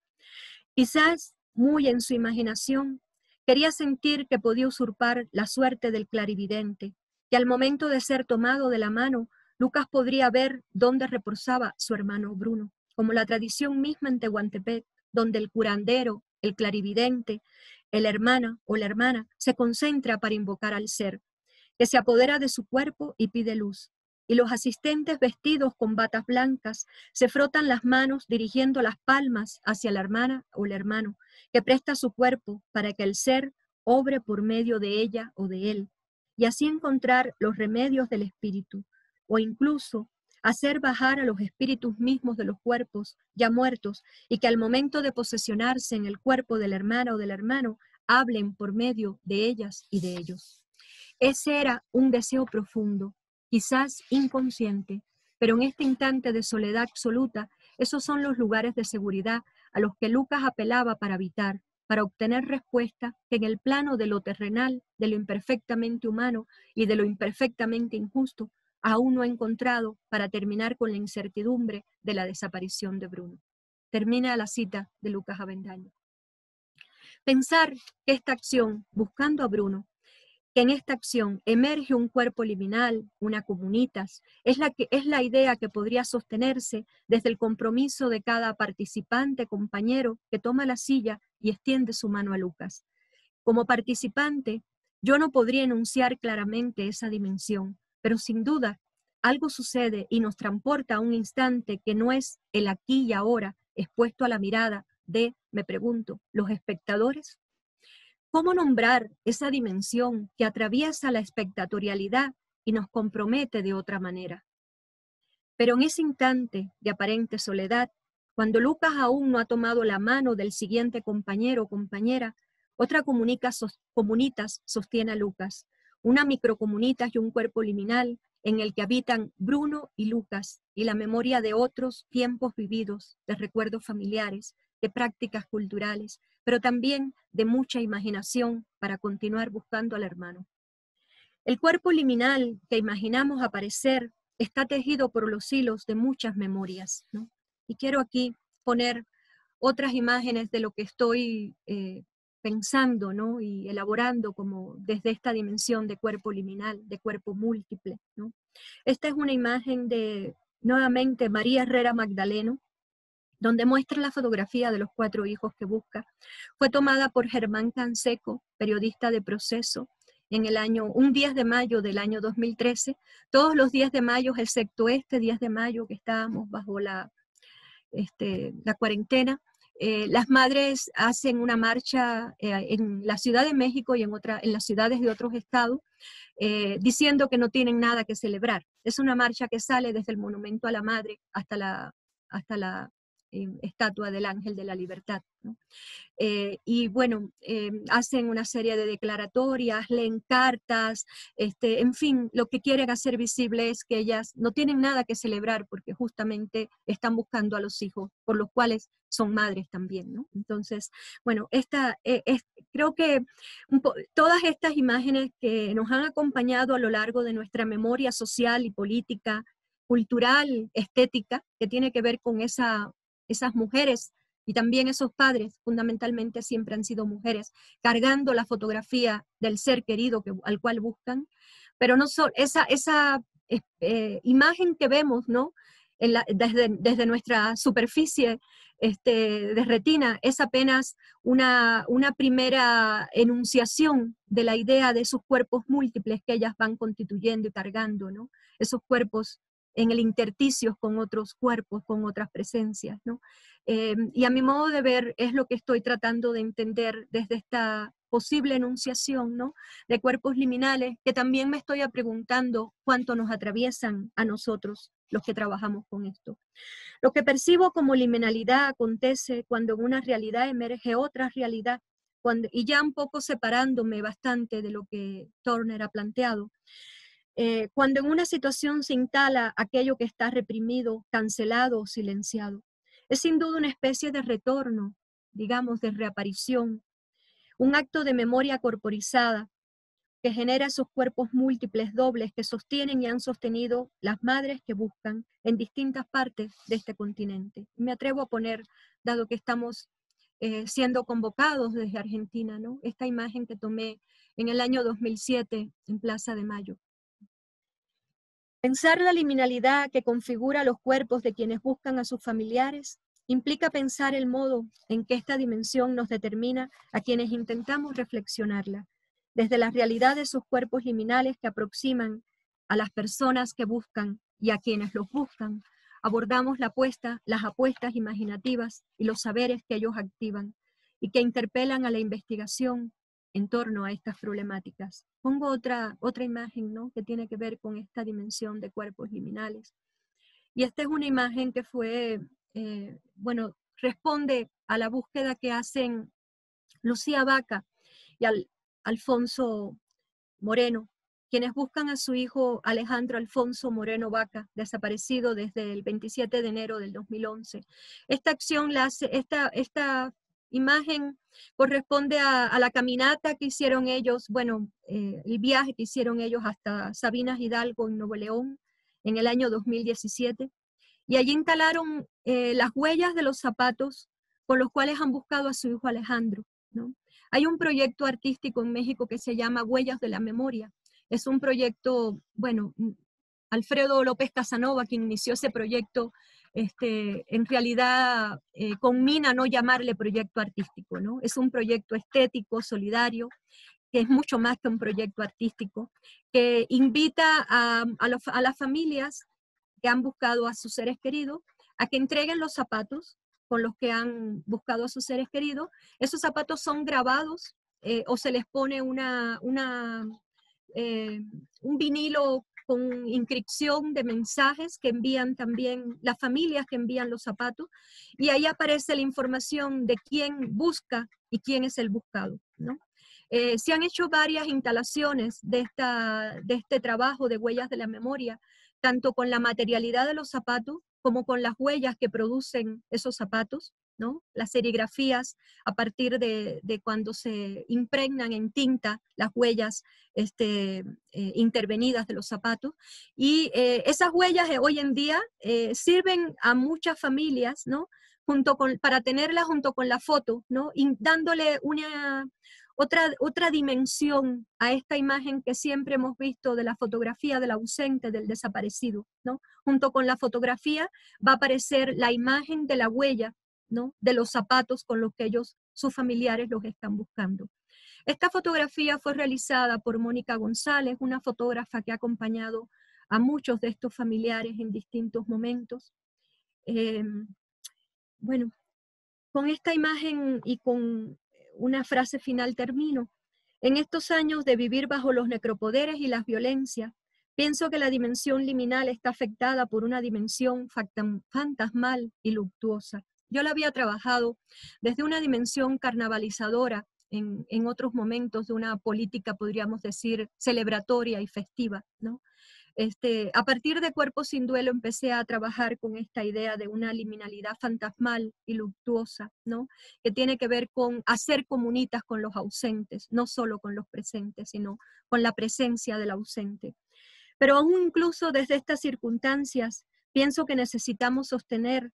Quizás, muy en su imaginación, quería sentir que podía usurpar la suerte del clarividente, que al momento de ser tomado de la mano, Lucas podría ver dónde reposaba su hermano Bruno, como la tradición misma en Tehuantepec, donde el curandero, el clarividente, el hermana o la hermana se concentra para invocar al ser, que se apodera de su cuerpo y pide luz. Y los asistentes vestidos con batas blancas se frotan las manos dirigiendo las palmas hacia la hermana o el hermano, que presta su cuerpo para que el ser obre por medio de ella o de él, y así encontrar los remedios del espíritu, o incluso hacer bajar a los espíritus mismos de los cuerpos ya muertos y que al momento de posesionarse en el cuerpo de la hermana o del hermano, hablen por medio de ellas y de ellos. Ese era un deseo profundo, quizás inconsciente, pero en este instante de soledad absoluta, esos son los lugares de seguridad a los que Lucas apelaba para habitar, para obtener respuesta que en el plano de lo terrenal, de lo imperfectamente humano y de lo imperfectamente injusto, aún no ha encontrado para terminar con la incertidumbre de la desaparición de Bruno. Termina la cita de Lucas Avendaño. Pensar que esta acción, buscando a Bruno, que en esta acción emerge un cuerpo liminal, una comunitas, es la idea que podría sostenerse desde el compromiso de cada participante, compañero, que toma la silla y extiende su mano a Lucas. Como participante, yo no podría enunciar claramente esa dimensión, pero sin duda algo sucede y nos transporta a un instante que no es el aquí y ahora, expuesto a la mirada de, me pregunto, los espectadores. ¿Cómo nombrar esa dimensión que atraviesa la espectatorialidad y nos compromete de otra manera? Pero en ese instante de aparente soledad, cuando Lucas aún no ha tomado la mano del siguiente compañero o compañera, otra comunitas sostiene a Lucas, una microcomunitas y un cuerpo liminal en el que habitan Bruno y Lucas y la memoria de otros tiempos vividos, de recuerdos familiares, de prácticas culturales, pero también de mucha imaginación para continuar buscando al hermano. El cuerpo liminal que imaginamos aparecer está tejido por los hilos de muchas memorias, ¿no? Y quiero aquí poner otras imágenes de lo que estoy pensando, ¿no? Y elaborando como desde esta dimensión de cuerpo liminal, de cuerpo múltiple, ¿no? Esta es una imagen de, nuevamente, María Herrera Magdaleno, donde muestra la fotografía de los 4 hijos que busca. Fue tomada por Germán Canseco, periodista de Proceso, en un 10 de mayo del año 2013. Todos los 10 de mayo, excepto este 10 de mayo que estábamos bajo la cuarentena, Las madres hacen una marcha en la Ciudad de México y en las ciudades de otros estados, diciendo que no tienen nada que celebrar. Es una marcha que sale desde el Monumento a la Madre hasta la estatua del Ángel de la Libertad, ¿no? Y bueno, hacen una serie de declaratorias, leen cartas, en fin, lo que quieren hacer visible es que ellas no tienen nada que celebrar porque justamente están buscando a los hijos, por los cuales son madres también, ¿no? Entonces, bueno, creo que todas estas imágenes que nos han acompañado a lo largo de nuestra memoria social y política, cultural, estética, que tiene que ver con esas mujeres y también esos padres, fundamentalmente siempre han sido mujeres, cargando la fotografía del ser querido al cual buscan, pero no solo esa imagen que vemos, ¿no? Desde nuestra superficie de retina, es apenas una primera enunciación de la idea de esos cuerpos múltiples que ellas van constituyendo y cargando, ¿no? Esos cuerpos en el intersticio con otros cuerpos, con otras presencias, ¿no? Y a mi modo de ver es lo que estoy tratando de entender desde esta posible enunciación, ¿no? De cuerpos liminales, que también me estoy preguntando cuánto nos atraviesan a nosotros, los que trabajamos con esto. Lo que percibo como liminalidad acontece cuando en una realidad emerge otra realidad, y ya un poco separándome bastante de lo que Turner ha planteado, cuando en una situación se instala aquello que está reprimido, cancelado o silenciado. Es sin duda una especie de retorno, digamos, de reaparición, un acto de memoria corporizada que genera esos cuerpos múltiples dobles que sostienen y han sostenido las madres que buscan en distintas partes de este continente. Me atrevo a poner, dado que estamos siendo convocados desde Argentina, ¿no? Esta imagen que tomé en el año 2007 en Plaza de Mayo. Pensar la liminalidad que configura los cuerpos de quienes buscan a sus familiares implica pensar el modo en que esta dimensión nos determina a quienes intentamos reflexionarla, desde la realidad de esos cuerpos liminales que aproximan a las personas que buscan y a quienes los buscan. Abordamos las apuestas imaginativas y los saberes que ellos activan y que interpelan a la investigación en torno a estas problemáticas. Pongo otra imagen, ¿no? Que tiene que ver con esta dimensión de cuerpos liminales. Y esta es una imagen que fue, bueno, responde a la búsqueda que hacen Lucía Vaca y Alfonso Moreno, quienes buscan a su hijo Alejandro Alfonso Moreno Vaca, desaparecido desde el 27 de enero del 2011. Esta acción la hace, esta imagen corresponde a la caminata que hicieron ellos, bueno, el viaje que hicieron ellos hasta Sabinas Hidalgo en Nuevo León en el año 2017. Y allí instalaron las huellas de los zapatos con los cuales han buscado a su hijo Alejandro, ¿no? Hay un proyecto artístico en México que se llama Huellas de la Memoria. Es un proyecto, bueno, Alfredo López Casanova, quien inició ese proyecto, en realidad conmina no llamarle proyecto artístico, ¿no? Es un proyecto estético, solidario, que es mucho más que un proyecto artístico, que invita a las familias que han buscado a sus seres queridos a que entreguen los zapatos con los que han buscado a sus seres queridos. Esos zapatos son grabados o se les pone un vinilo con inscripción de mensajes que envían también las familias que envían los zapatos, y ahí aparece la información de quién busca y quién es el buscado, ¿no? Se han hecho varias instalaciones de este trabajo de huellas de la memoria, tanto con la materialidad de los zapatos como con las huellas que producen esos zapatos, ¿no? Las serigrafías a partir de cuando se impregnan en tinta las huellas intervenidas de los zapatos. Y esas huellas hoy en día sirven a muchas familias, ¿no? Para tenerlas junto con la foto, ¿no? Y dándole otra dimensión a esta imagen que siempre hemos visto de la fotografía del ausente, del desaparecido, ¿no? Junto con la fotografía va a aparecer la imagen de la huella, ¿no? De los zapatos con los que sus familiares los están buscando. Esta fotografía fue realizada por Mónica González, una fotógrafa que ha acompañado a muchos de estos familiares en distintos momentos. Bueno, con esta imagen y con una frase final termino. En estos años de vivir bajo los necropoderes y las violencias, pienso que la dimensión liminal está afectada por una dimensión fantasmal y luctuosa. Yo la había trabajado desde una dimensión carnavalizadora en otros momentos de una política, podríamos decir, celebratoria y festiva, ¿no? A partir de Cuerpo sin Duelo empecé a trabajar con esta idea de una liminalidad fantasmal y luctuosa, ¿no? Que tiene que ver con hacer comunitas con los ausentes, no solo con los presentes, sino con la presencia del ausente. Pero aún incluso desde estas circunstancias, pienso que necesitamos sostener,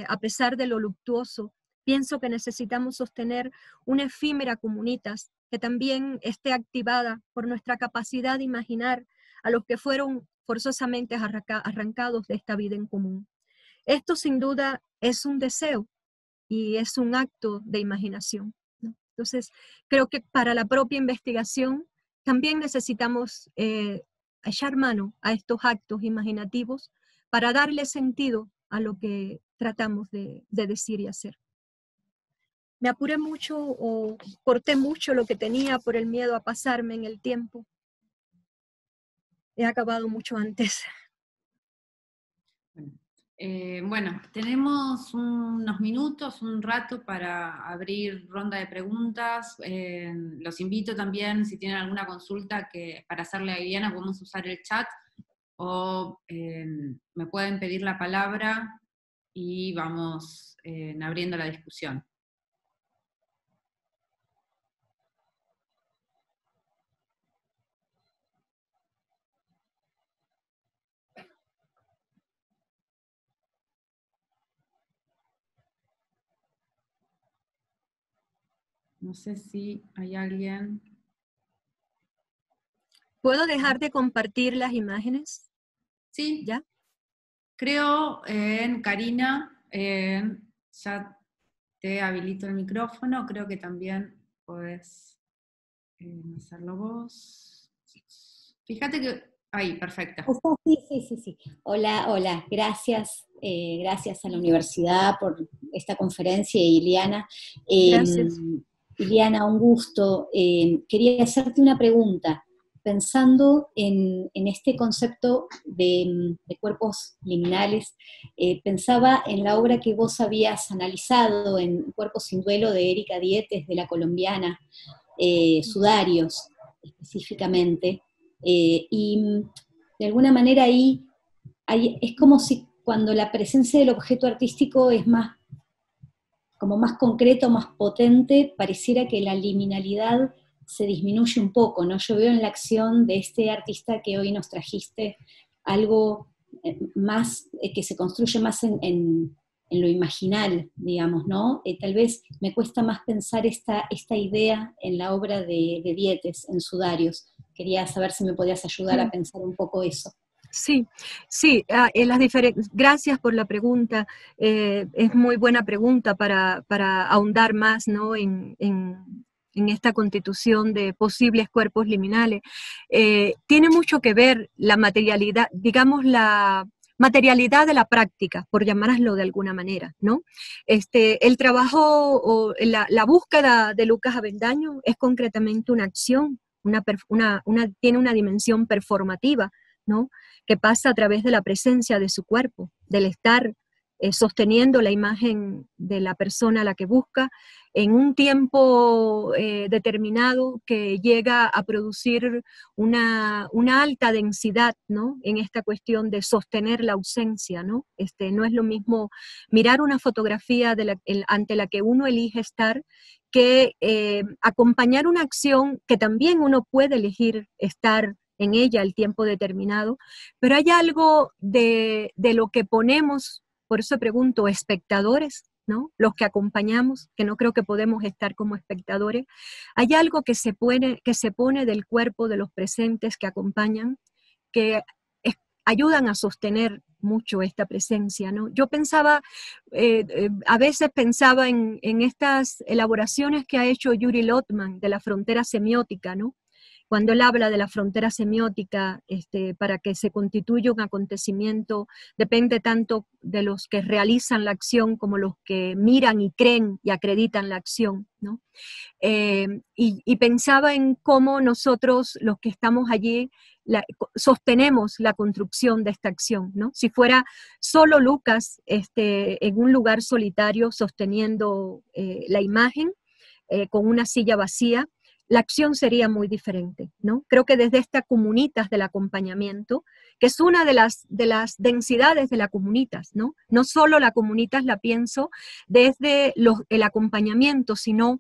a pesar de lo luctuoso, pienso que necesitamos sostener una efímera comunitas que también esté activada por nuestra capacidad de imaginar a los que fueron forzosamente arrancados de esta vida en común. Esto sin duda es un deseo y es un acto de imaginación, ¿no? Entonces, creo que para la propia investigación también necesitamos echar mano a estos actos imaginativos para darle sentido a lo que tratamos de decir y hacer. Me apuré mucho o corté mucho lo que tenía por el miedo a pasarme en el tiempo. He acabado mucho antes. Bueno, tenemos unos minutos, un rato para abrir ronda de preguntas. Los invito también, si tienen alguna consulta para hacerle a Viviana, podemos usar el chat o me pueden pedir la palabra y vamos abriendo la discusión. No sé si hay alguien. ¿Puedo dejar de compartir las imágenes? Sí. ¿Ya? Creo en Karina, ya te habilito el micrófono, creo que también podés hacerlo vos. Fíjate que, ahí, perfecto. Sí. Hola, hola, gracias, gracias a la universidad por esta conferencia y Iliana. Gracias. Iliana, un gusto. Quería hacerte una pregunta. Pensando en este concepto de cuerpos liminales, pensaba en la obra que vos habías analizado en Cuerpos sin Duelo de Erika Dietes, de la colombiana, Sudarios específicamente, y de alguna manera ahí es como si cuando la presencia del objeto artístico es más, como más concreto, más potente, pareciera que la liminalidad se disminuye un poco, ¿no? Yo veo en la acción de este artista que hoy nos trajiste algo más, que se construye más en lo imaginal, digamos, ¿no? Tal vez me cuesta más pensar esta idea en la obra de Dietes, en Sudarios. Quería saber si me podías ayudar a pensar un poco eso. Sí, gracias por la pregunta. Es muy buena pregunta para ahondar más, ¿no? en esta constitución de posibles cuerpos liminales. Tiene mucho que ver la materialidad, digamos la materialidad de la práctica, por llamarlo de alguna manera, ¿no? El trabajo o la búsqueda de Lucas Avendaño es concretamente una acción, tiene una dimensión performativa, ¿no? Que pasa a través de la presencia de su cuerpo, del estar sosteniendo la imagen de la persona a la que busca en un tiempo determinado que llega a producir una alta densidad, ¿no? En esta cuestión de sostener la ausencia, ¿no? No es lo mismo mirar una fotografía ante la que uno elige estar que acompañar una acción que también uno puede elegir estar en ella el tiempo determinado, pero hay algo de lo que ponemos, por eso pregunto, espectadores, ¿no? Los que acompañamos, que no creo que podemos estar como espectadores, hay algo que se pone del cuerpo de los presentes que acompañan, que ayudan a sostener mucho esta presencia, ¿no? Yo pensaba, a veces pensaba en estas elaboraciones que ha hecho Yuri Lotman de la frontera semiótica, ¿no? cuando él habla de la frontera semiótica, para que se constituya un acontecimiento, depende tanto de los que realizan la acción como los que miran y creen y acreditan la acción, ¿no? Y pensaba en cómo nosotros, los que estamos allí, sostenemos la construcción de esta acción, ¿no? Si fuera solo Lucas en un lugar solitario sosteniendo la imagen con una silla vacía, la acción sería muy diferente, ¿no? Creo que desde esta comunitas del acompañamiento, que es una de las densidades de la comunitas, ¿no? No solo la comunitas la pienso desde el acompañamiento, sino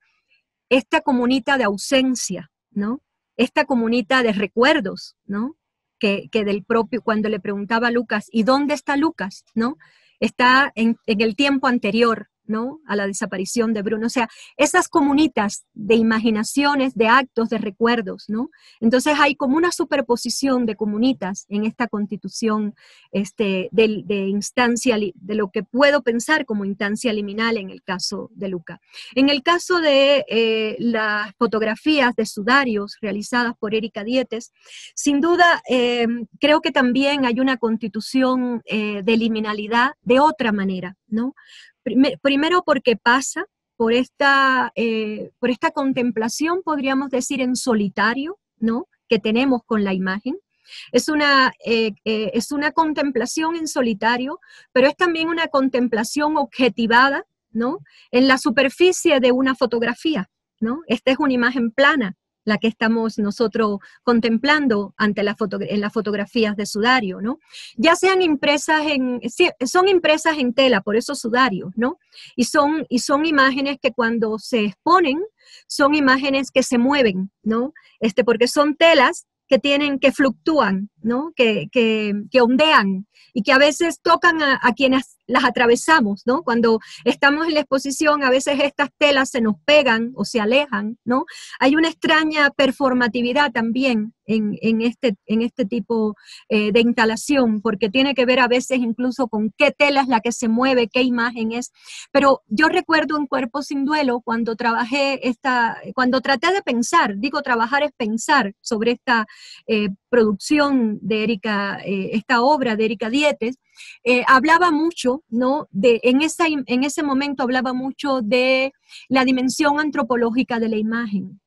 esta comunidad de ausencia, ¿no? Esta comunidad de recuerdos, ¿no? Que del propio, cuando le preguntaba a Lucas, ¿y dónde está Lucas? ¿No? Está en el tiempo anterior, ¿no? A la desaparición de Bruno. O sea, esas comunitas de imaginaciones, de actos, de recuerdos, ¿no? Entonces hay como una superposición de comunitas en esta constitución de instancia, de lo que puedo pensar como instancia liminal en el caso de Luca. En el caso de las fotografías de sudarios realizadas por Erika Dietes, sin duda creo que también hay una constitución de liminalidad de otra manera, ¿no? Primero porque pasa por esta contemplación, podríamos decir, en solitario, ¿no? Que tenemos con la imagen. Es una contemplación en solitario, pero es también una contemplación objetivada, ¿no? En la superficie de una fotografía, ¿no? Esta es una imagen plana, la que estamos nosotros contemplando en las fotografías de sudario, ¿no? Ya sean impresas son impresas en tela, por eso sudario, ¿no? Y son imágenes que cuando se exponen, son imágenes que se mueven, ¿no? Porque son telas que fluctúan, ¿no? Que ondean y que a veces tocan a quienes las atravesamos, ¿no? Cuando estamos en la exposición, a veces estas telas se nos pegan o se alejan, ¿no? Hay una extraña performatividad también en este tipo de instalación, porque tiene que ver a veces incluso con qué tela es la que se mueve, qué imagen es. Pero yo recuerdo en Cuerpo sin Duelo, cuando cuando traté de pensar, trabajar es pensar sobre esta producción de Erika, esta obra de Erika Dietes, hablaba mucho, ¿no? En ese momento hablaba mucho de la dimensión antropológica de la imagen,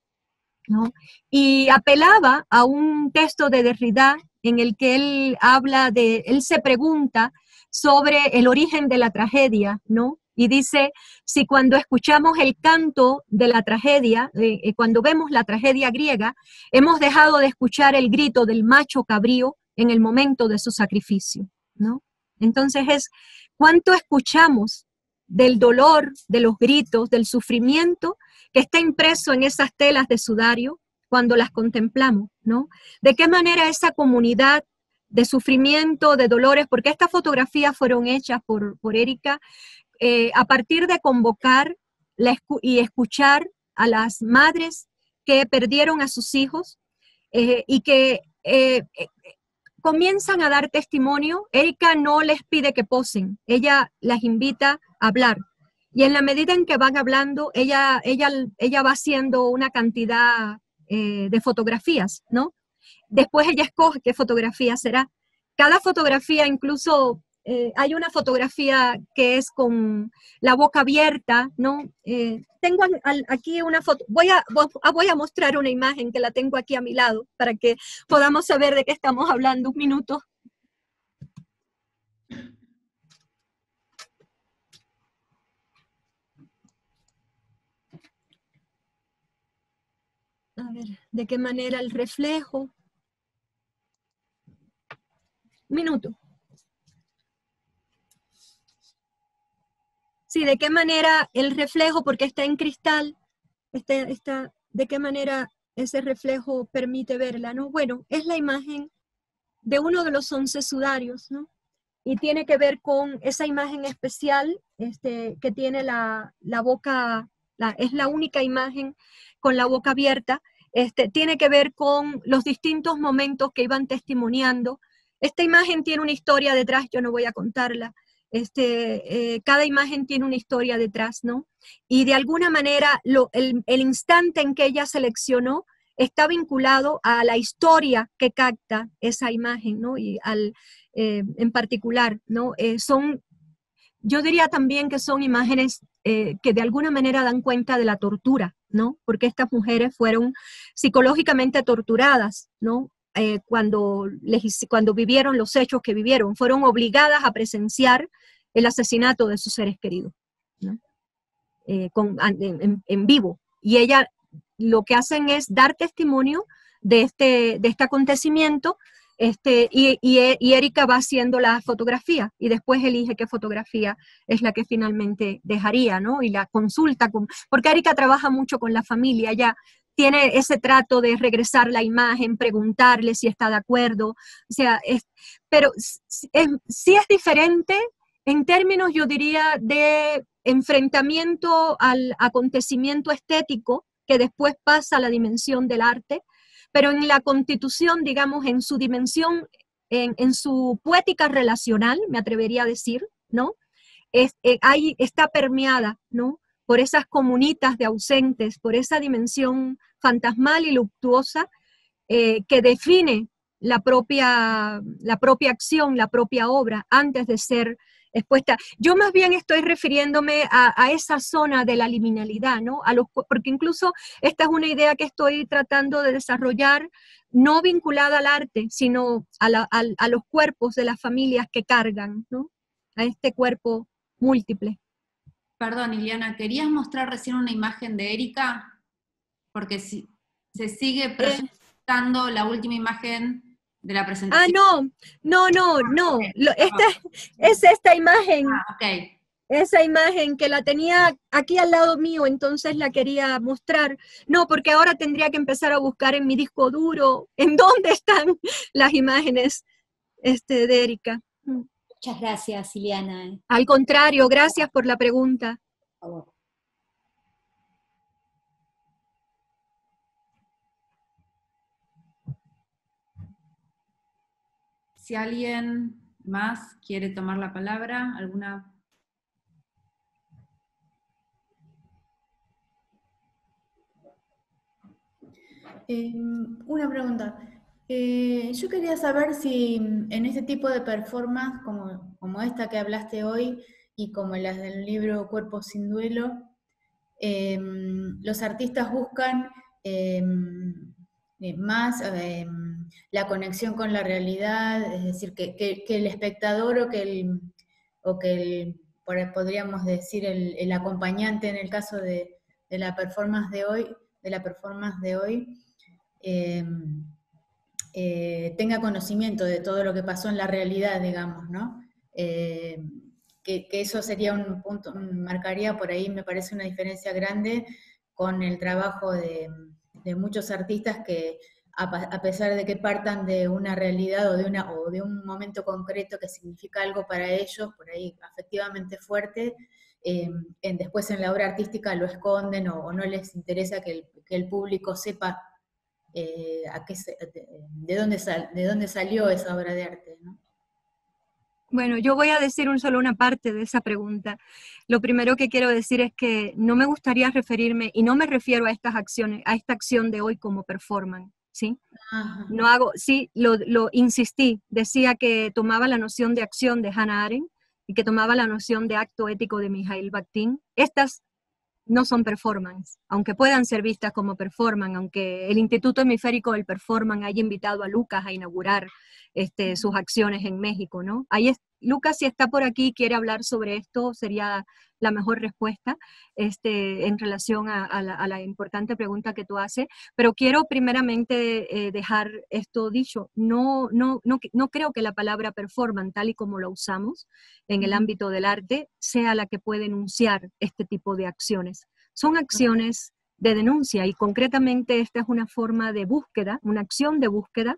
¿no? Y apelaba a un texto de Derrida en el que él se pregunta sobre el origen de la tragedia, ¿no? Y dice, si cuando escuchamos el canto de la tragedia, cuando vemos la tragedia griega, hemos dejado de escuchar el grito del macho cabrío en el momento de su sacrificio, ¿no? Entonces ¿cuánto escuchamos del dolor, de los gritos, del sufrimiento que está impreso en esas telas de sudario cuando las contemplamos, ¿no? De qué manera esa comunidad de sufrimiento, de dolores, porque estas fotografías fueron hechas por Erika a partir de convocar y escuchar a las madres que perdieron a sus hijos y que comienzan a dar testimonio. Erika no les pide que posen, ella las invita a hablar. Y en la medida en que van hablando, ella va haciendo una cantidad de fotografías, ¿no? Después ella escoge qué fotografía será. Cada fotografía, incluso hay una fotografía que es con la boca abierta, ¿no? Tengo aquí una foto, voy a mostrar una imagen que la tengo aquí a mi lado para que podamos saber de qué estamos hablando un minuto. A ver, ¿de qué manera el reflejo? Un minuto. Sí, ¿de qué manera el reflejo, porque está en cristal, de qué manera ese reflejo permite verla, ¿no? Bueno, es la imagen de uno de los 11 sudarios, ¿no? Y tiene que ver con esa imagen especial que tiene la boca, es la única imagen con la boca abierta, tiene que ver con los distintos momentos que iban testimoniando. Esta imagen tiene una historia detrás, yo no voy a contarla. Cada imagen tiene una historia detrás, ¿no? Y de alguna manera el instante en que ella seleccionó está vinculado a la historia que capta esa imagen, ¿no? Y en particular, ¿no? Yo diría también que son imágenes que de alguna manera dan cuenta de la tortura, ¿no? Porque estas mujeres fueron psicológicamente torturadas, ¿no? Cuando vivieron los hechos que vivieron, fueron obligadas a presenciar el asesinato de sus seres queridos, ¿no? En vivo. Y ella lo que hacen es dar testimonio de este acontecimiento, y Erika va haciendo la fotografía y después elige qué fotografía es la que finalmente dejaría, ¿no? Y la consulta, porque Erika trabaja mucho con la familia, ella tiene ese trato de regresar la imagen, preguntarle si está de acuerdo, o sea, pero sí es diferente en términos, yo diría, de enfrentamiento al acontecimiento estético, que después pasa a la dimensión del arte, pero en la constitución, digamos, en su dimensión, en su poética relacional, me atrevería a decir, ¿no? Está permeada, ¿no? Por esas comunitas de ausentes, por esa dimensión fantasmal y luctuosa que define la propia acción, la propia obra, antes de ser expuesta. Yo más bien estoy refiriéndome a esa zona de la liminalidad, ¿no? Porque incluso esta es una idea que estoy tratando de desarrollar, no vinculada al arte, sino a los cuerpos de las familias que cargan, ¿no? A este cuerpo múltiple. Perdón, Iliana, ¿querías mostrar recién una imagen de Erika? Porque si se sigue proyectando la última imagen de la presentación. No. Es esta imagen. Ok. Esa imagen que la tenía aquí al lado mío, entonces la quería mostrar. No, porque ahora tendría que empezar a buscar en mi disco duro en dónde están las imágenes de Erika. Muchas gracias, Iliana. Al contrario, gracias por la pregunta. Por favor. Si alguien más quiere tomar la palabra, ¿alguna? Una pregunta. Yo quería saber si en este tipo de performance, como esta que hablaste hoy y como las del libro Cuerpo sin Duelo, los artistas buscan más la conexión con la realidad, es decir, que el espectador podríamos decir el acompañante en el caso de la performance de hoy, tenga conocimiento de todo lo que pasó en la realidad, digamos, ¿no? Que eso sería un punto, marcaría por ahí, me parece una diferencia grande con el trabajo de muchos artistas que, a pesar de que partan de una realidad o de un momento concreto que significa algo para ellos, por ahí afectivamente fuerte, después en la obra artística lo esconden o no les interesa que el público sepa de dónde salió esa obra de arte, ¿no? Bueno, yo voy a decir solo una parte de esa pregunta. Lo primero que quiero decir es que no me gustaría referirme, y no me refiero a estas acciones, a esta acción de hoy como performance, ¿sí? Ajá. No hago, sí, lo insistí, decía que tomaba la noción de acción de Hannah Arendt y que tomaba la noción de acto ético de Mikhail Bakhtin. Estas no son performance, aunque puedan ser vistas como performance, aunque el Instituto Hemisférico del Performance haya invitado a Lucas a inaugurar sus acciones en México, ¿no? Lucas, si está por aquí y quiere hablar sobre esto, sería la mejor respuesta en relación a la importante pregunta que tú haces, pero quiero primeramente dejar esto dicho. No creo que la palabra performance, tal y como la usamos en el ámbito del arte, sea la que puede enunciar este tipo de acciones. Son acciones de denuncia y concretamente esta es una forma de búsqueda, una acción de búsqueda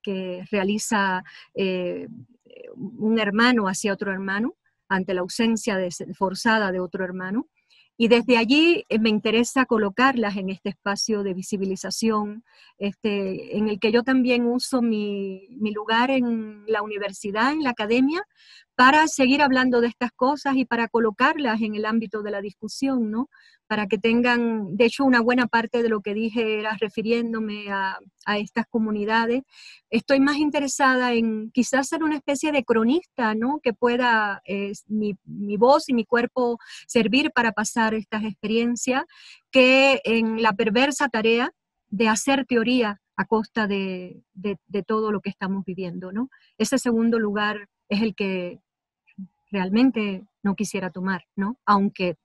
que realiza un hermano hacia otro hermano ante la ausencia forzada de otro hermano. Y desde allí me interesa colocarlas en este espacio de visibilización, en el que yo también uso mi lugar en la universidad, en la academia, para seguir hablando de estas cosas y para colocarlas en el ámbito de la discusión, ¿no? Para que tengan, de hecho, una buena parte de lo que dije era refiriéndome a estas comunidades. Estoy más interesada en quizás ser una especie de cronista, ¿no? Que pueda mi voz y mi cuerpo servir para pasar estas experiencias, que en la perversa tarea de hacer teoría a costa de todo lo que estamos viviendo, ¿no? Ese segundo lugar es el que realmente no quisiera tomar, ¿no? Aunque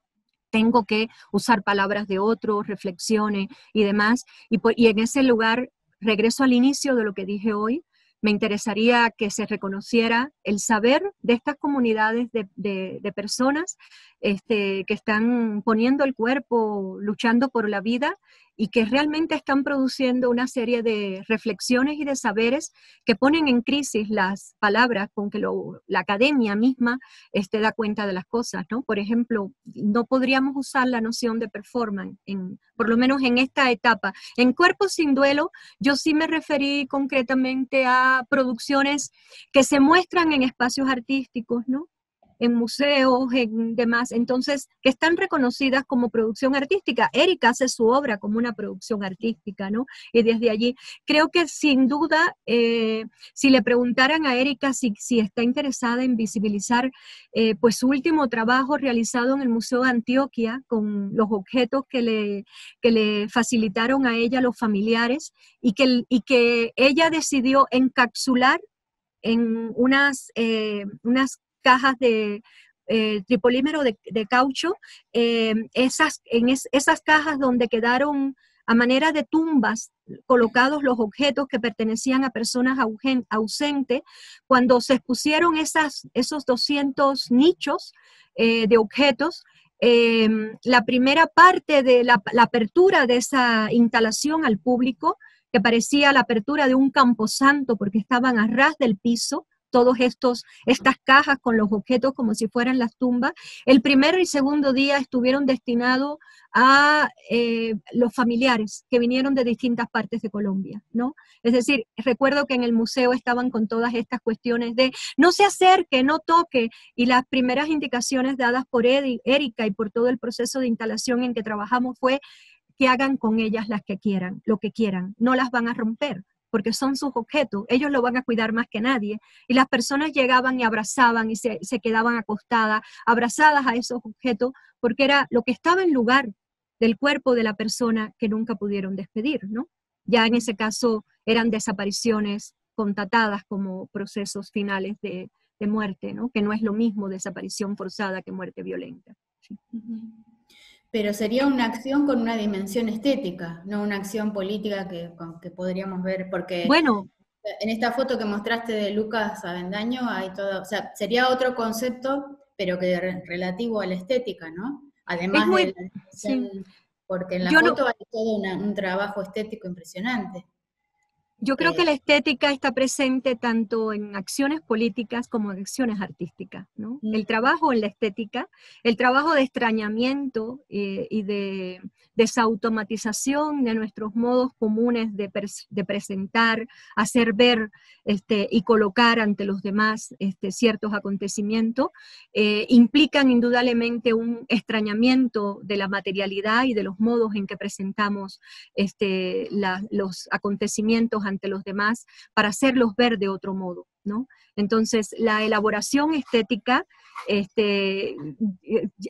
tengo que usar palabras de otros, reflexiones y demás, y en ese lugar regreso al inicio de lo que dije hoy. Me interesaría que se reconociera el saber de estas comunidades de personas que están poniendo el cuerpo, luchando por la vida, y que realmente están produciendo una serie de reflexiones y de saberes que ponen en crisis las palabras con que la academia misma da cuenta de las cosas, ¿no? Por ejemplo, no podríamos usar la noción de performance, por lo menos en esta etapa. En Cuerpos sin Duelo, yo sí me referí concretamente a producciones que se muestran en espacios artísticos, ¿no? En museos, en demás, entonces, que están reconocidas como producción artística. Erika hace su obra como una producción artística, ¿no? Y desde allí, creo que sin duda, si le preguntaran a Erika si está interesada en visibilizar pues su último trabajo realizado en el Museo de Antioquia, con los objetos que le facilitaron a ella los familiares, y que ella decidió encapsular en unas cajas de tripolímero de caucho, esas cajas donde quedaron a manera de tumbas colocados los objetos que pertenecían a personas ausentes. Cuando se expusieron esos 200 nichos de objetos, la primera parte de la apertura de esa instalación al público, que parecía la apertura de un camposanto porque estaban a ras del piso, todas estas cajas con los objetos como si fueran las tumbas. El primer y segundo día estuvieron destinados a los familiares que vinieron de distintas partes de Colombia, ¿no? Es decir, recuerdo que en el museo estaban con todas estas cuestiones de no se acerque, no toque, y las primeras indicaciones dadas por Erika y por todo el proceso de instalación en que trabajamos fue que hagan con ellas lo que quieran, no las van a romper, porque son sus objetos, ellos lo van a cuidar más que nadie. Y las personas llegaban y abrazaban y se quedaban acostadas, abrazadas a esos objetos, porque era lo que estaba en lugar del cuerpo de la persona que nunca pudieron despedir, ¿no? Ya en ese caso eran desapariciones constatadas como procesos finales de muerte, ¿no? Que no es lo mismo desaparición forzada que muerte violenta. ¿Sí? Pero sería una acción con una dimensión estética, no una acción política que podríamos ver, porque bueno, en esta foto que mostraste de Lucas Avendaño hay todo, o sea, sería otro concepto, pero que relativo a la estética, ¿no? Además de la dimensión, sí. Porque en la foto hay todo un trabajo estético impresionante. Yo creo que la estética está presente tanto en acciones políticas como en acciones artísticas, ¿no? El trabajo en la estética, el trabajo de extrañamiento y de desautomatización de nuestros modos comunes de presentar, hacer ver y colocar ante los demás ciertos acontecimientos, implican indudablemente un extrañamiento de la materialidad y de los modos en que presentamos los acontecimientos ante los demás para hacerlos ver de otro modo, ¿no? Entonces, la elaboración estética,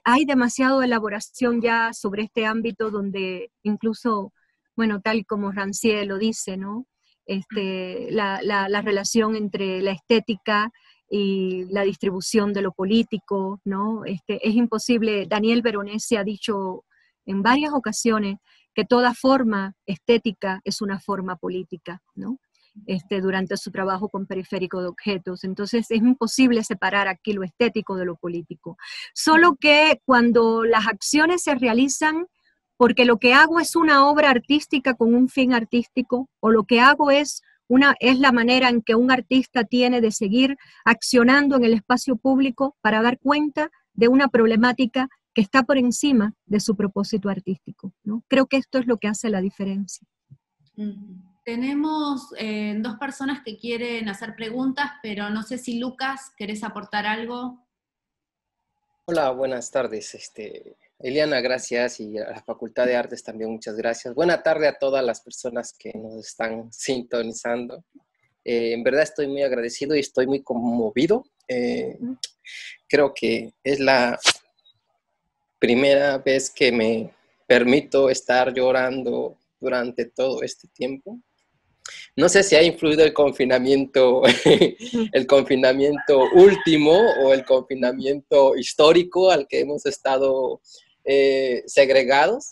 hay demasiada elaboración ya sobre este ámbito donde incluso, bueno, tal como Rancière lo dice, ¿no? La relación entre la estética y la distribución de lo político, ¿no? Es imposible. Daniel Veronese ha dicho en varias ocasiones que toda forma estética es una forma política, ¿no? Durante su trabajo con Periférico de Objetos. Entonces es imposible separar aquí lo estético de lo político. Solo que cuando las acciones se realizan porque lo que hago es una obra artística con un fin artístico, o lo que hago es la manera en que un artista tiene de seguir accionando en el espacio público para dar cuenta de una problemática que está por encima de su propósito artístico, ¿no? Creo que esto es lo que hace la diferencia. Tenemos dos personas que quieren hacer preguntas, pero no sé si Lucas, ¿querés aportar algo? Hola, buenas tardes. Eliana, gracias, y a la Facultad de Artes también muchas gracias. Buena tarde a todas las personas que nos están sintonizando. En verdad estoy muy agradecido y estoy muy conmovido. Creo que es la primera vez que me permito estar llorando durante todo este tiempo. No sé si ha influido el confinamiento último o el confinamiento histórico al que hemos estado segregados,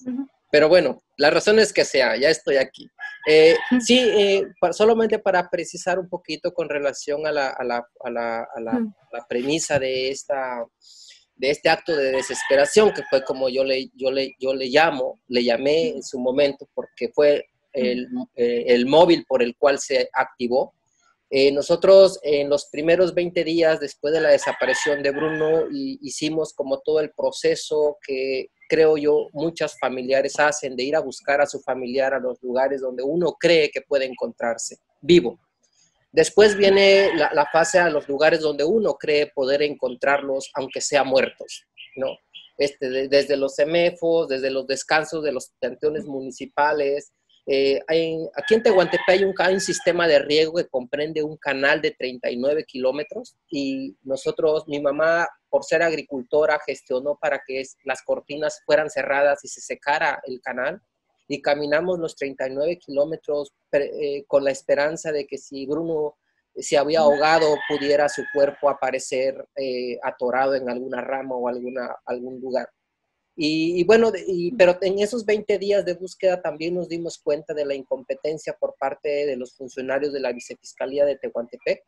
pero bueno, la razón es que sea, ya estoy aquí. Solamente para precisar un poquito con relación a la premisa de este acto de desesperación, que fue como yo le llamé en su momento, porque fue el móvil por el cual se activó. Nosotros en los primeros 20 días después de la desaparición de Bruno hicimos como todo el proceso que creo yo muchos familiares hacen, de ir a buscar a su familiar a los lugares donde uno cree que puede encontrarse vivo. Después viene la fase a los lugares donde uno cree poder encontrarlos, aunque sea muertos, ¿no? Desde los CEMEFOS, desde los descansos de los panteones municipales. Aquí en Tehuantepec hay un sistema de riego que comprende un canal de 39 kilómetros y mi mamá, por ser agricultora, gestionó para que las cortinas fueran cerradas y se secara el canal. Y caminamos los 39 kilómetros con la esperanza de que si Bruno se había ahogado, pudiera su cuerpo aparecer atorado en alguna rama o algún lugar. Pero en esos 20 días de búsqueda también nos dimos cuenta de la incompetencia por parte de los funcionarios de la Vicefiscalía de Tehuantepec.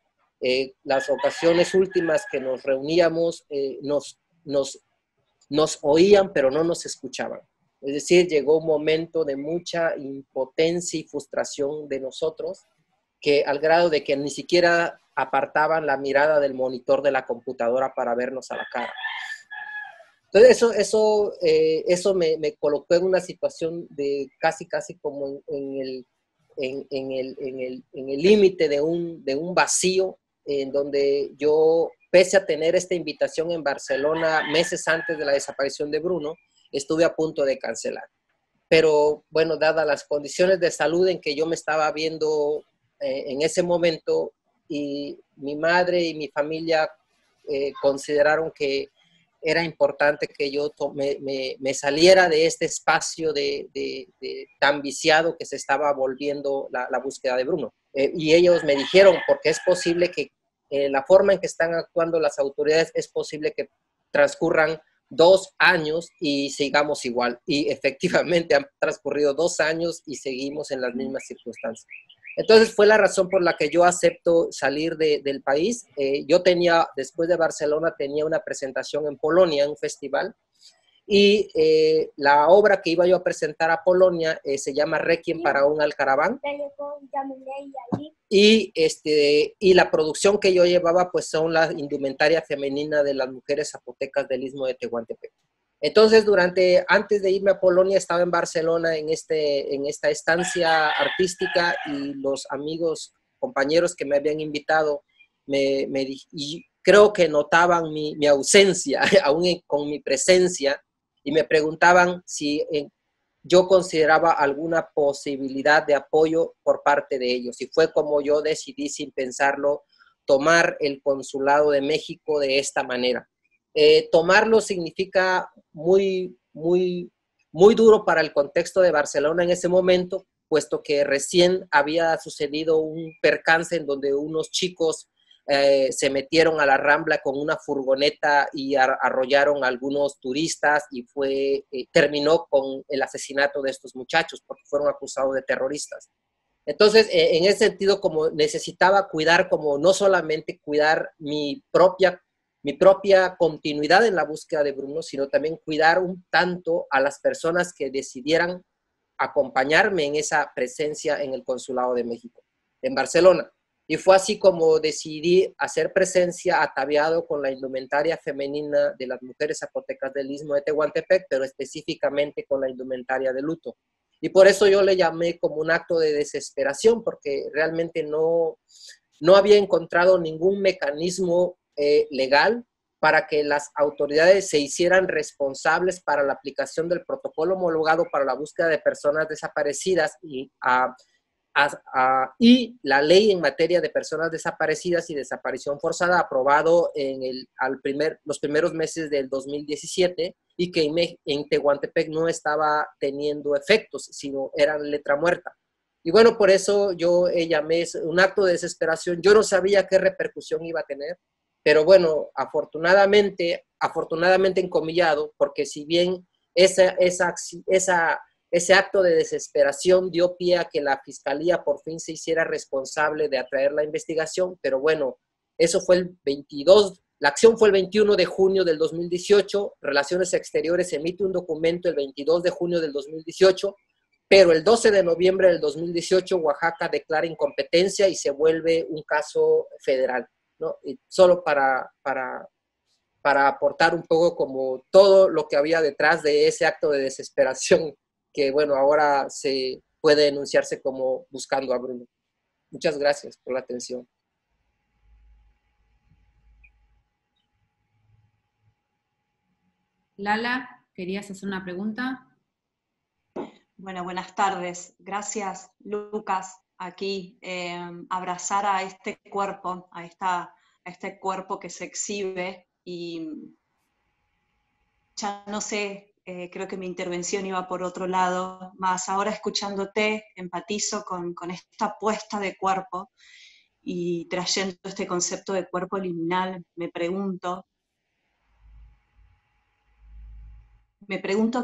Las ocasiones últimas que nos reuníamos nos oían, pero no nos escuchaban. Es decir, llegó un momento de mucha impotencia y frustración de nosotros, que al grado de que ni siquiera apartaban la mirada del monitor de la computadora para vernos a la cara. Entonces eso me colocó en una situación de casi como en el límite de un vacío, en donde yo, pese a tener esta invitación en Barcelona meses antes de la desaparición de Bruno, estuve a punto de cancelar. Pero bueno, dadas las condiciones de salud en que yo me estaba viendo en ese momento, y mi madre y mi familia consideraron que era importante que yo me saliera de este espacio tan viciado que se estaba volviendo la búsqueda de Bruno. Y ellos me dijeron, porque es posible que la forma en que están actuando las autoridades, es posible que transcurran 2 años y sigamos igual. Y efectivamente han transcurrido 2 años y seguimos en las mismas circunstancias. Entonces fue la razón por la que yo acepto salir del país. Yo después de Barcelona, tenía una presentación en Polonia, en un festival, y la obra que iba yo a presentar a Polonia se llama Requiem para un alcaraván. Y la producción que yo llevaba pues son la indumentaria femenina de las mujeres zapotecas del Istmo de Tehuantepec. Entonces, antes de irme a Polonia, estaba en Barcelona en esta estancia artística, y los amigos, compañeros que me habían invitado, y creo que notaban mi ausencia, aún con mi presencia, y me preguntaban si yo consideraba alguna posibilidad de apoyo por parte de ellos. Y fue como yo decidí, sin pensarlo, tomar el Consulado de México de esta manera. Tomarlo significa muy duro para el contexto de Barcelona en ese momento, puesto que recién había sucedido un percance en donde unos chicos se metieron a la Rambla con una furgoneta y arrollaron a algunos turistas, y terminó con el asesinato de estos muchachos porque fueron acusados de terroristas. Entonces, en ese sentido, como necesitaba cuidar, como no solamente cuidar mi propia continuidad en la búsqueda de Bruno, sino también cuidar un tanto a las personas que decidieran acompañarme en esa presencia en el Consulado de México, en Barcelona. Y fue así como decidí hacer presencia ataviado con la indumentaria femenina de las mujeres zapotecas del Istmo de Tehuantepec, pero específicamente con la indumentaria de luto. Y por eso yo le llamé como un acto de desesperación, porque realmente no había encontrado ningún mecanismo legal para que las autoridades se hicieran responsables para la aplicación del protocolo homologado para la búsqueda de personas desaparecidas y la ley en materia de personas desaparecidas y desaparición forzada aprobado los primeros meses del 2017 y que en Tehuantepec no estaba teniendo efectos, sino eran letra muerta. Y bueno, por eso yo llamé un acto de desesperación. Yo no sabía qué repercusión iba a tener, pero bueno, afortunadamente encomillado, porque si bien ese acto de desesperación dio pie a que la fiscalía por fin se hiciera responsable de atraer la investigación, pero bueno, eso fue el 22, la acción fue el 21 de junio del 2018, Relaciones Exteriores emite un documento el 22 de junio del 2018, pero el 12 de noviembre del 2018 Oaxaca declara incompetencia y se vuelve un caso federal, ¿no? Y solo para aportar un poco como todo lo que había detrás de ese acto de desesperación que, bueno, ahora se puede denunciarse como buscando a Bruno. Muchas gracias por la atención. Lala, ¿querías hacer una pregunta? Bueno, buenas tardes. Gracias, Lucas, aquí. Abrazar a este cuerpo, a este cuerpo que se exhibe y ya no sé, creo que mi intervención iba por otro lado, más ahora escuchándote empatizo con esta puesta de cuerpo y trayendo este concepto de cuerpo liminal, me pregunto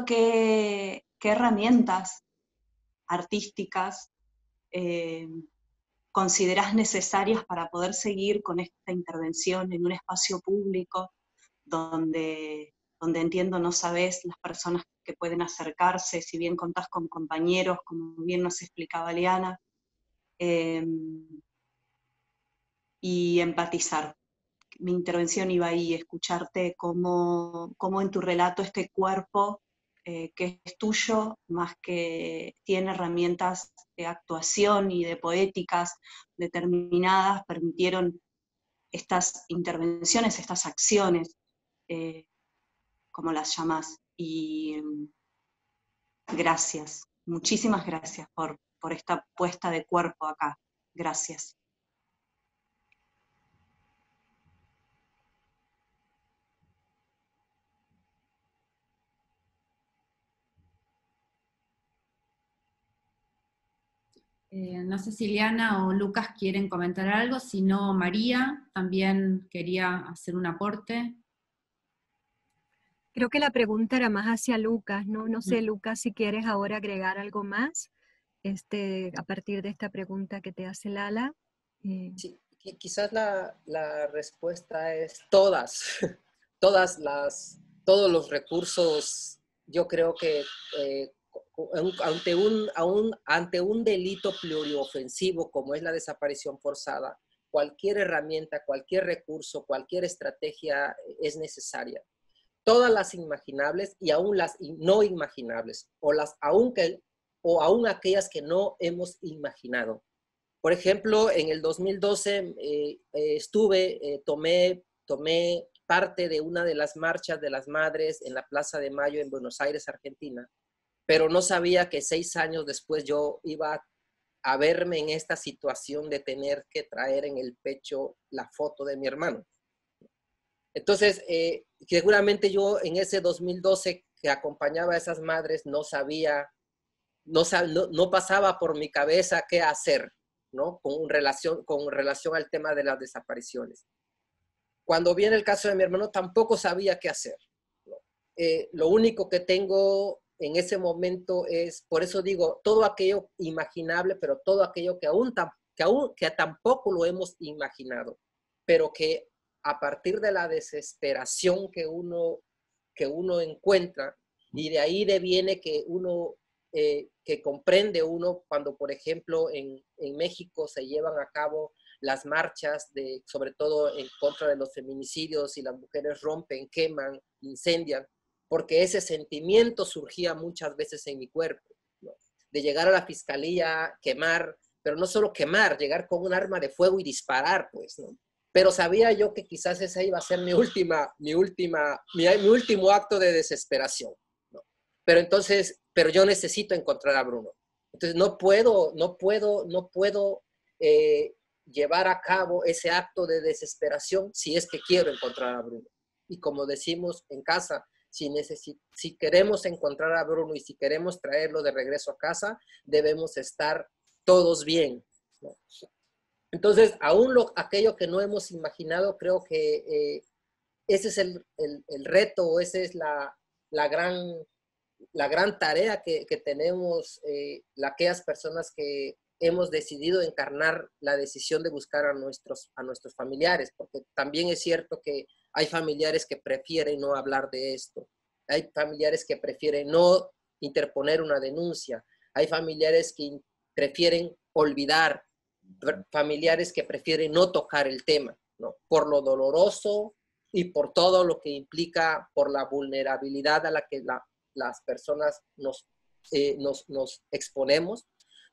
qué herramientas artísticas considerás necesarias para poder seguir con esta intervención en un espacio público donde entiendo no sabés las personas que pueden acercarse, si bien contás con compañeros, como bien nos explicaba Liana, y empatizar. Mi intervención iba ahí, escucharte cómo en tu relato este cuerpo que es tuyo, más que tiene herramientas de actuación y de poéticas determinadas, permitieron estas intervenciones, estas acciones, como las llamás. Y gracias, muchísimas gracias por esta puesta de cuerpo acá. Gracias. No sé si Liana o Lucas quieren comentar algo, si no María también quería hacer un aporte. Creo que la pregunta era más hacia Lucas, ¿no? No sé, Lucas, si quieres ahora agregar algo más a partir de esta pregunta que te hace Lala. Sí, quizás la respuesta es todas, todos los recursos. Yo creo que ante un delito pluriofensivo como es la desaparición forzada, cualquier herramienta, cualquier recurso, cualquier estrategia es necesaria. Todas las imaginables y aún las no imaginables, o aún aquellas que no hemos imaginado. Por ejemplo, en el 2012 tomé parte de una de las marchas de las madres en la Plaza de Mayo en Buenos Aires, Argentina, pero no sabía que 6 años después yo iba a verme en esta situación de tener que traer en el pecho la foto de mi hermano. Entonces, seguramente yo en ese 2012 que acompañaba a esas madres no pasaba por mi cabeza qué hacer, ¿no? Con relación al tema de las desapariciones. Cuando viene el caso de mi hermano, tampoco sabía qué hacer, ¿no? Lo único que tengo en ese momento es, por eso digo, todo aquello imaginable, pero todo aquello que tampoco lo hemos imaginado, pero que a partir de la desesperación que uno encuentra, y de ahí deviene que que comprende uno cuando, por ejemplo, en México se llevan a cabo las marchas, sobre todo en contra de los feminicidios, y las mujeres rompen, queman, incendian, porque ese sentimiento surgía muchas veces en mi cuerpo, ¿no? de llegar a la fiscalía, quemar, pero no solo quemar, llegar con un arma de fuego y disparar, pues, ¿no? Pero sabía yo que quizás esa iba a ser mi último acto de desesperación, ¿no? Pero yo necesito encontrar a Bruno. Entonces no puedo llevar a cabo ese acto de desesperación si es que quiero encontrar a Bruno. Y como decimos en casa, si queremos encontrar a Bruno y si queremos traerlo de regreso a casa, debemos estar todos bien, ¿no? Entonces, aún aquello que no hemos imaginado, creo que ese es el reto, esa es la gran tarea que tenemos aquellas personas que hemos decidido encarnar la decisión de buscar a nuestros familiares, porque también es cierto que hay familiares que prefieren no hablar de esto, hay familiares que prefieren no interponer una denuncia, hay familiares que prefieren olvidar, familiares que prefieren no tocar el tema, ¿no? Por lo doloroso y por todo lo que implica, por la vulnerabilidad a la que las personas nos exponemos.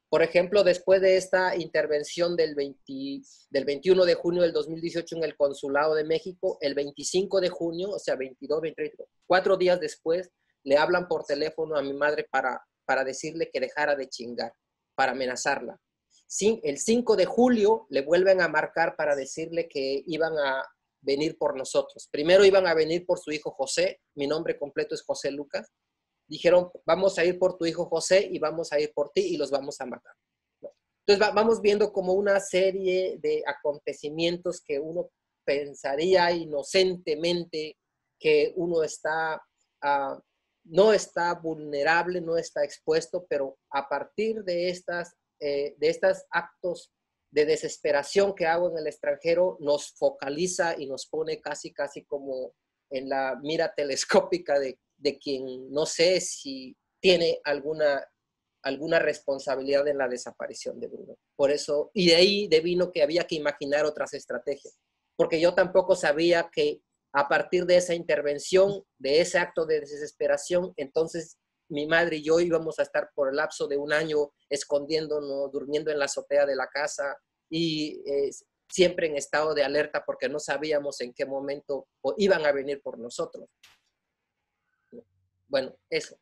Por ejemplo, después de esta intervención del 21 de junio del 2018 en el Consulado de México, el 25 de junio, o sea, 22, 23, 4 días después, le hablan por teléfono a mi madre para decirle que dejara de chingar, para amenazarla. El 5 de julio le vuelven a marcar para decirle que iban a venir por nosotros. Primero iban a venir por su hijo José, mi nombre completo es José Lucas. Dijeron, vamos a ir por tu hijo José y vamos a ir por ti y los vamos a matar, ¿no? Entonces vamos viendo como una serie de acontecimientos que uno pensaría inocentemente que uno no está vulnerable, no está expuesto, pero a partir de estos actos de desesperación que hago en el extranjero, nos focaliza y nos pone casi como en la mira telescópica de quien no sé si tiene alguna responsabilidad en la desaparición de Bruno. Por eso, y de ahí devino que había que imaginar otras estrategias, porque yo tampoco sabía que a partir de esa intervención, de ese acto de desesperación, entonces mi madre y yo íbamos a estar por el lapso de un año escondiéndonos, durmiendo en la azotea de la casa y siempre en estado de alerta porque no sabíamos en qué momento iban a venir por nosotros. Bueno, eso.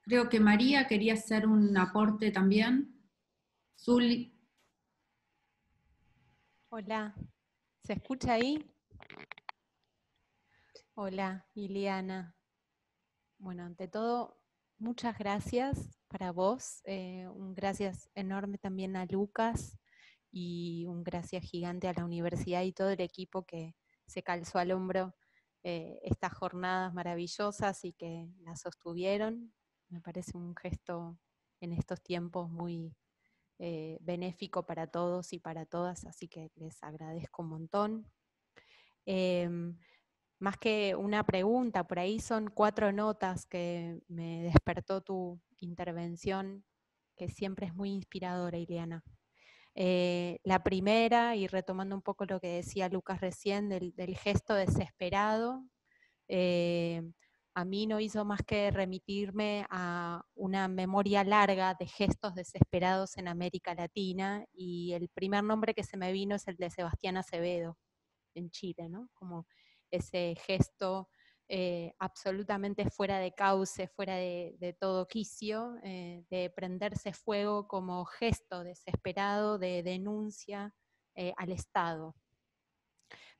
Creo que María quería hacer un aporte también. Zuli. Hola, ¿se escucha ahí? Hola, Ileana. Bueno, ante todo, muchas gracias para vos. Un gracias enorme también a Lucas y un gracias gigante a la universidad y todo el equipo que se calzó al hombro estas jornadas maravillosas y que las sostuvieron. Me parece un gesto en estos tiempos muy benéfico para todos y para todas, así que les agradezco un montón. Más que una pregunta, por ahí son 4 notas que me despertó tu intervención, que siempre es muy inspiradora, Ileana. La primera, y retomando un poco lo que decía Lucas recién, del gesto desesperado, a mí no hizo más que remitirme a una memoria larga de gestos desesperados en América Latina, y el primer nombre que se me vino es el de Sebastián Acevedo, en Chile, ¿no? Como ese gesto absolutamente fuera de cauce, fuera de todo quicio, de prenderse fuego como gesto desesperado de denuncia al Estado.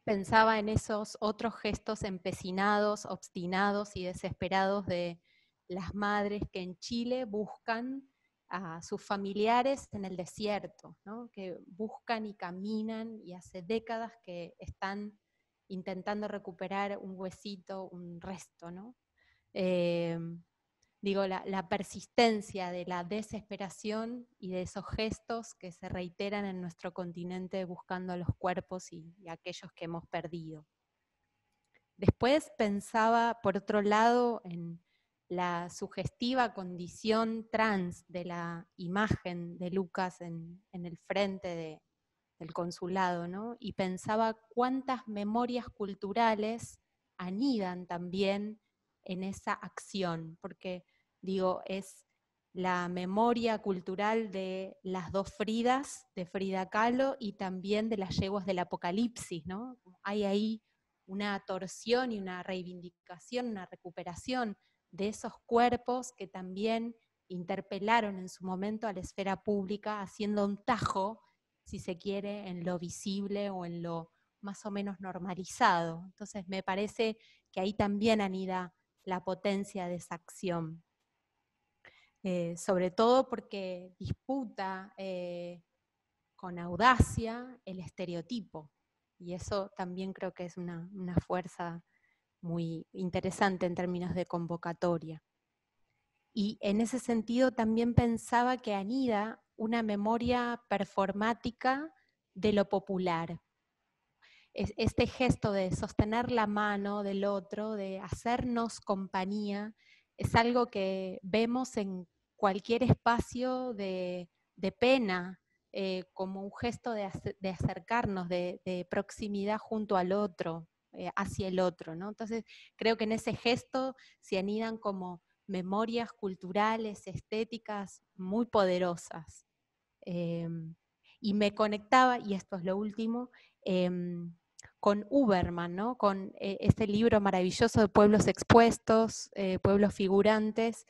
Pensaba en esos otros gestos empecinados, obstinados y desesperados de las madres que en Chile buscan a sus familiares en el desierto, ¿no? Que buscan y caminan y hace décadas que están intentando recuperar un huesito, un resto, ¿no? Digo, la persistencia de la desesperación y de esos gestos que se reiteran en nuestro continente buscando los cuerpos y aquellos que hemos perdido. Después pensaba, por otro lado, en la sugestiva condición trans de la imagen de Lucas en el frente del consulado, ¿no? Y pensaba cuántas memorias culturales anidan también en esa acción, porque digo, es la memoria cultural de las dos Fridas, de Frida Kahlo y también de las yeguas del Apocalipsis, ¿no? Hay ahí una torsión y una reivindicación, una recuperación de esos cuerpos que también interpelaron en su momento a la esfera pública, haciendo un tajo, si se quiere, en lo visible o en lo más o menos normalizado. Entonces me parece que ahí también anida la potencia de esa acción. Sobre todo porque disputa con audacia el estereotipo, y eso también creo que es una fuerza muy interesante en términos de convocatoria. Y en ese sentido también pensaba que anida una memoria performática de lo popular. Este gesto de sostener la mano del otro, de hacernos compañía, es algo que vemos en cualquier espacio de pena, como un gesto de acercarnos, de proximidad junto al otro, hacia el otro, ¿no? Entonces creo que en ese gesto se anidan como memorias culturales, estéticas muy poderosas. Y me conectaba, y esto es lo último, con Uberman, ¿no? Con este libro maravilloso de Pueblos Expuestos, Pueblos Figurantes.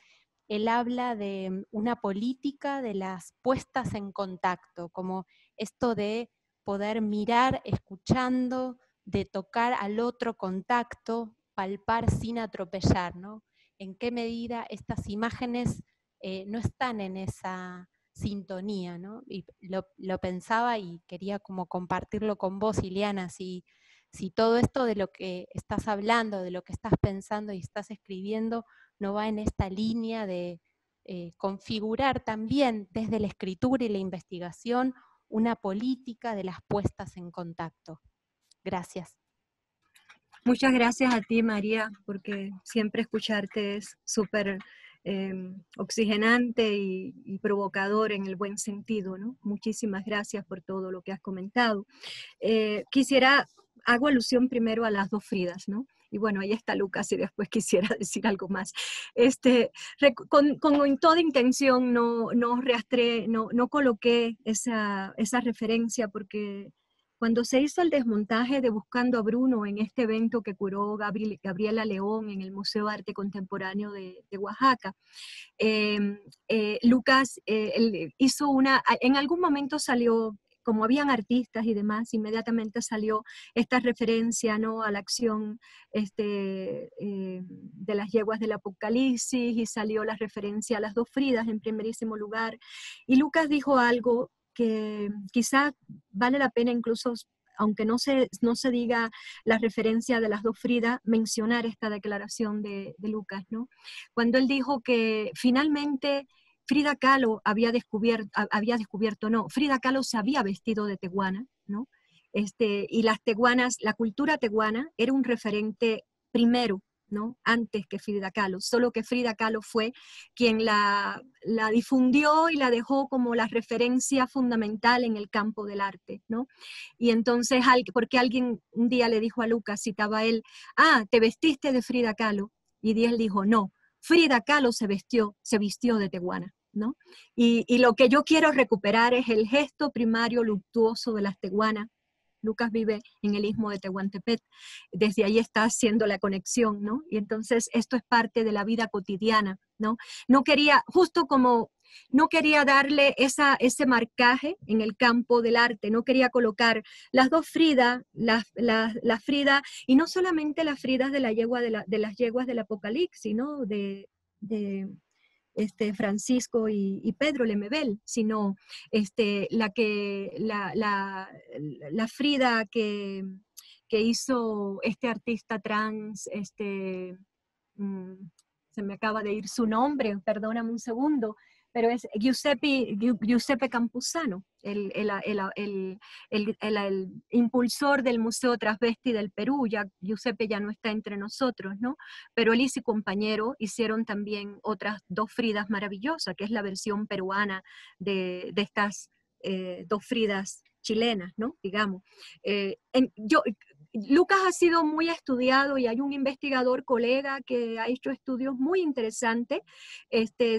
Él habla de una política de las puestas en contacto, como esto de poder mirar escuchando, de tocar al otro contacto, palpar sin atropellar, ¿no? En qué medida estas imágenes no están en esa sintonía, ¿no? Y lo pensaba y quería como compartirlo con vos, Ileana, si todo esto de lo que estás hablando, de lo que estás pensando y estás escribiendo, no va en esta línea de configurar también desde la escritura y la investigación una política de las puestas en contacto. Gracias. Muchas gracias a ti, María, porque siempre escucharte es súper oxigenante y provocador en el buen sentido, ¿no? Muchísimas gracias por todo lo que has comentado. Hago alusión primero a las dos Fridas, ¿no? Y bueno, ahí está Lucas y después quisiera decir algo más. Con toda intención no coloqué esa referencia porque cuando se hizo el desmontaje de Buscando a Bruno en este evento que curó Gabriela León en el Museo de Arte Contemporáneo de Oaxaca, Lucas hizo en algún momento salió, como habían artistas y demás, inmediatamente salió esta referencia, ¿no?, a la acción de las yeguas del Apocalipsis, y salió la referencia a las dos Fridas en primerísimo lugar. Y Lucas dijo algo que quizá vale la pena incluso, aunque no se diga la referencia de las dos Fridas, mencionar esta declaración de Lucas, ¿no? Cuando él dijo que finalmente Frida Kahlo Frida Kahlo se había vestido de tehuana, ¿no? Y las tehuanas, la cultura tehuana era un referente primero, ¿no?, antes que Frida Kahlo, solo que Frida Kahlo fue quien la difundió y la dejó como la referencia fundamental en el campo del arte, ¿no? Y entonces, porque alguien un día le dijo a Lucas, citaba él, ¿te vestiste de Frida Kahlo? Y él dijo, no, Frida Kahlo se vistió de tehuana, ¿no? Y lo que yo quiero recuperar es el gesto primario luctuoso de las tehuanas. Lucas vive en el istmo de Tehuantepec, desde ahí está haciendo la conexión, ¿no? Y entonces esto es parte de la vida cotidiana, ¿no? No quería darle ese marcaje en el campo del arte, no quería colocar las dos Fridas, la Frida, y no solamente las Fridas de las yeguas del Apocalipsis, ¿no?, de Francisco y Pedro Lemebel, sino la Frida que hizo este artista trans, se me acaba de ir su nombre, perdóname un segundo, pero es Giuseppe Campuzano, el impulsor del Museo Transvesti del Perú. Ya Giuseppe ya no está entre nosotros, ¿no? Pero él y su compañero hicieron también otras dos Fridas maravillosas, que es la versión peruana de estas dos Fridas chilenas, ¿no?, digamos. Lucas ha sido muy estudiado y hay un investigador colega que ha hecho estudios muy interesantes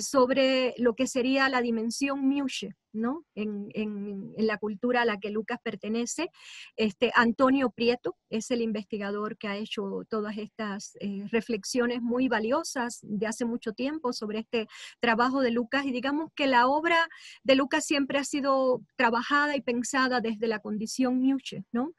sobre lo que sería la dimensión Miuche, ¿no? En la cultura a la que Lucas pertenece. Antonio Prieto es el investigador que ha hecho todas estas reflexiones muy valiosas de hace mucho tiempo sobre este trabajo de Lucas, y digamos que la obra de Lucas siempre ha sido trabajada y pensada desde la condición Miuche, ¿no?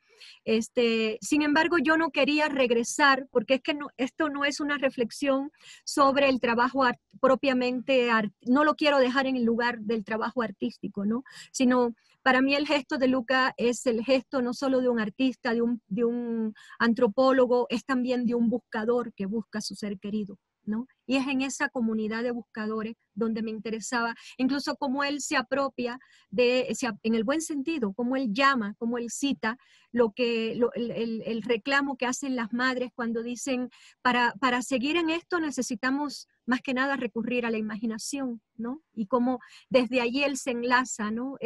Sin embargo, yo no quería regresar, porque es que esto no es una reflexión sobre el trabajo propiamente, no lo quiero dejar en el lugar del trabajo artístico, ¿no? Sino para mí el gesto de Luca es el gesto no solo de un artista, de un antropólogo, es también de un buscador que busca a su ser querido, ¿no? Y es en esa comunidad de buscadores donde me interesaba, incluso cómo él se apropia en el buen sentido, cómo él llama, cómo él cita el reclamo que hacen las madres cuando dicen, para seguir en esto necesitamos más que nada recurrir a la imaginación, ¿no? Y cómo desde allí él se enlaza, ¿no?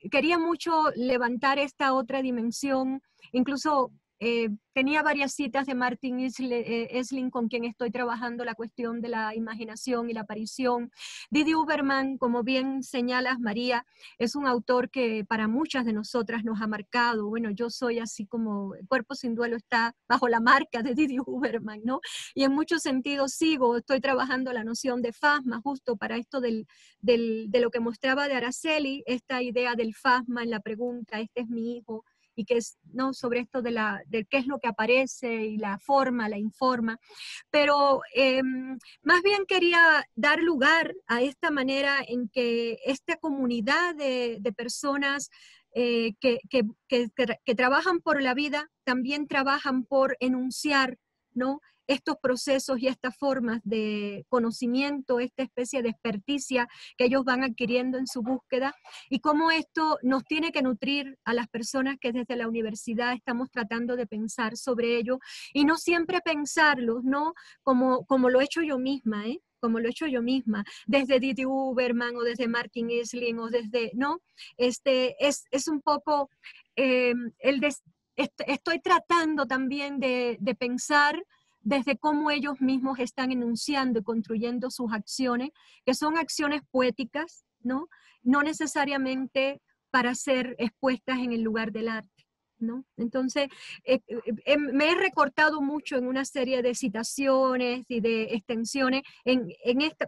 Quería mucho levantar esta otra dimensión, incluso tenía varias citas de Martin Esslin, con quien estoy trabajando la cuestión de la imaginación y la aparición. Didi Huberman, como bien señalas, María, es un autor que para muchas de nosotras nos ha marcado. Bueno, yo soy así como Cuerpo sin Duelo está bajo la marca de Didi Huberman, ¿no? Y en muchos sentidos estoy trabajando la noción de fasma, justo para esto de lo que mostraba de Araceli, esta idea del fasma en la pregunta, este es mi hijo, y que es, ¿no?, sobre esto de qué es lo que aparece y la forma, la informa. Pero más bien quería dar lugar a esta manera en que esta comunidad de personas que trabajan por la vida también trabajan por enunciar, ¿no?, estos procesos y estas formas de conocimiento, esta especie de experticia que ellos van adquiriendo en su búsqueda, y cómo esto nos tiene que nutrir a las personas que desde la universidad estamos tratando de pensar sobre ello, y no siempre pensarlos, ¿no?, como lo he hecho yo misma, como lo he hecho yo misma, desde Didi Huberman o desde Martin Esslin o desde, ¿no? Es un poco estoy tratando también de pensar desde cómo ellos mismos están enunciando y construyendo sus acciones, que son acciones poéticas, ¿no? No necesariamente para ser expuestas en el lugar del arte, ¿no? Entonces, me he recortado mucho en una serie de citaciones y de extensiones,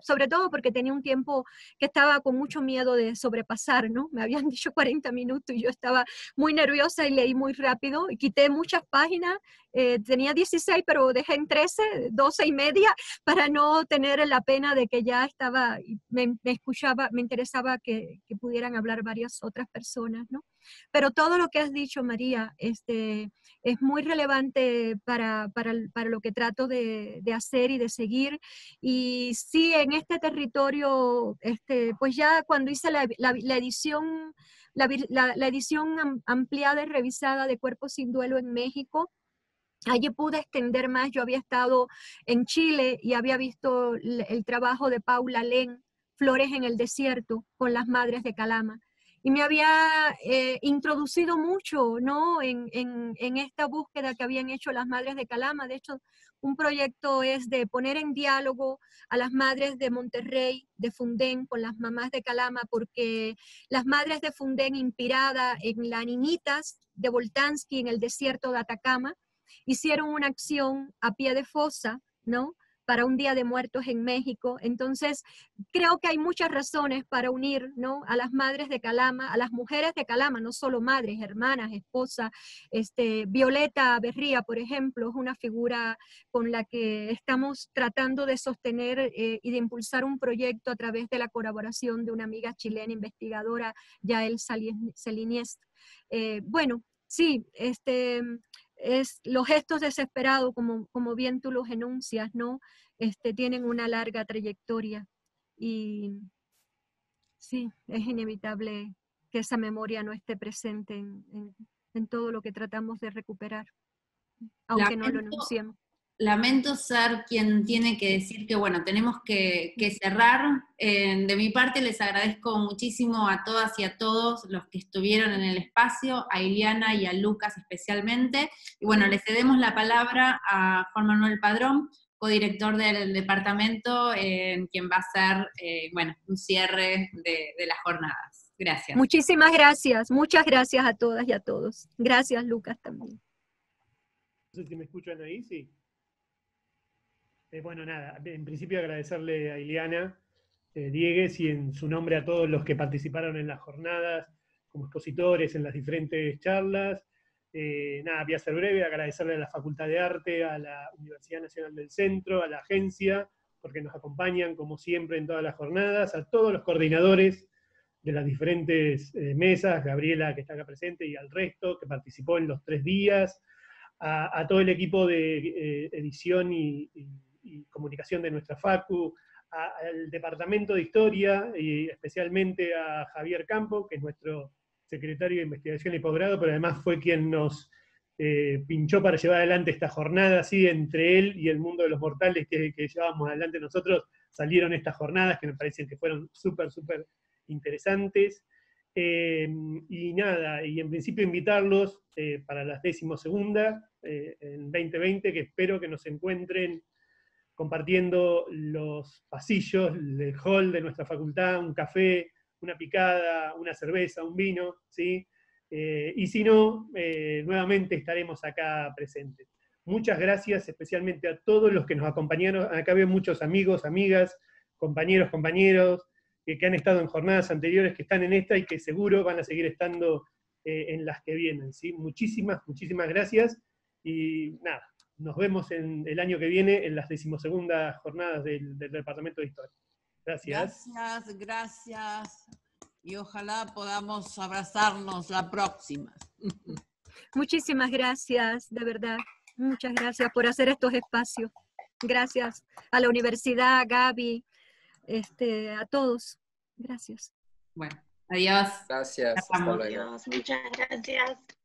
sobre todo porque tenía un tiempo que estaba con mucho miedo de sobrepasar, ¿no? Me habían dicho 40 minutos y yo estaba muy nerviosa y leí muy rápido y quité muchas páginas. Tenía 16, pero dejé en 13, 12 y media, para no tener la pena de que ya estaba, me escuchaba, me interesaba que pudieran hablar varias otras personas, ¿no? Pero todo lo que has dicho, María, es muy relevante para lo que trato de hacer y de seguir. Y sí, en este territorio, pues ya cuando hice la edición, la edición ampliada y revisada de Cuerpo sin Duelo en México, allí pude extender más. Yo había estado en Chile y había visto el trabajo de Paula Len, Flores en el Desierto, con las madres de Calama. Y me había introducido mucho, ¿no?, en esta búsqueda que habían hecho las madres de Calama. De hecho, un proyecto es de poner en diálogo a las madres de Monterrey, de Fundén, con las mamás de Calama, porque las madres de Fundén, inspirada en las niñitas de Boltanski en el desierto de Atacama, hicieron una acción a pie de fosa, ¿no?, para un Día de Muertos en México. Entonces, creo que hay muchas razones para unir, ¿no?, a las madres de Calama, a las mujeres de Calama, no solo madres, hermanas, esposas. Violeta Berría, por ejemplo, es una figura con la que estamos tratando de sostener y de impulsar un proyecto a través de la colaboración de una amiga chilena investigadora, Yael Seliniest. Bueno, sí, los gestos desesperados, como bien tú los enuncias, ¿no?, tienen una larga trayectoria, y sí, es inevitable que esa memoria no esté presente en todo lo que tratamos de recuperar, aunque no lo enunciemos. lamento ser quien tiene que decir que, bueno, tenemos que cerrar. De mi parte les agradezco muchísimo a todas y a todos los que estuvieron en el espacio, a Ileana y a Lucas especialmente. Y bueno, le cedemos la palabra a Juan Manuel Padrón, codirector del departamento, quien va a hacer, bueno, un cierre de las jornadas. Gracias. Muchísimas gracias, muchas gracias a todas y a todos. Gracias, Lucas, también. No sé si me escuchan ahí, sí. Bueno, nada, en principio agradecerle a Ileana Diegues y en su nombre a todos los que participaron en las jornadas como expositores en las diferentes charlas. Nada, voy a ser breve, agradecerle a la Facultad de Arte, a la Universidad Nacional del Centro, a la agencia, porque nos acompañan como siempre en todas las jornadas, a todos los coordinadores de las diferentes mesas, Gabriela que está acá presente y al resto que participó en los 3 días, a todo el equipo de edición y comunicación de nuestra facu, al departamento de historia y especialmente a Javier Campo, que es nuestro secretario de investigación y posgrado, pero además fue quien nos pinchó para llevar adelante esta jornada, así entre él y el mundo de los mortales que llevábamos adelante nosotros, salieron estas jornadas que me parecen que fueron súper interesantes. Y nada, y en principio invitarlos para la 12ª en 2020, que espero que nos encuentren compartiendo los pasillos del hall de nuestra facultad, un café, una picada, una cerveza, un vino, ¿sí? Y si no, nuevamente estaremos acá presentes. Muchas gracias especialmente a todos los que nos acompañaron. Acá veo muchos amigos, amigas, compañeros, que han estado en jornadas anteriores, que están en esta y que seguro van a seguir estando en las que vienen, ¿sí? Muchísimas gracias y nada, nos vemos el año que viene en las 12ª jornadas del Departamento de Historia. Gracias. Gracias. Y ojalá podamos abrazarnos la próxima. Muchísimas gracias, de verdad. Muchas gracias por hacer estos espacios. Gracias a la universidad, a Gaby, a todos. Gracias. Bueno, adiós. Gracias. Hasta luego. Adiós, muchas gracias.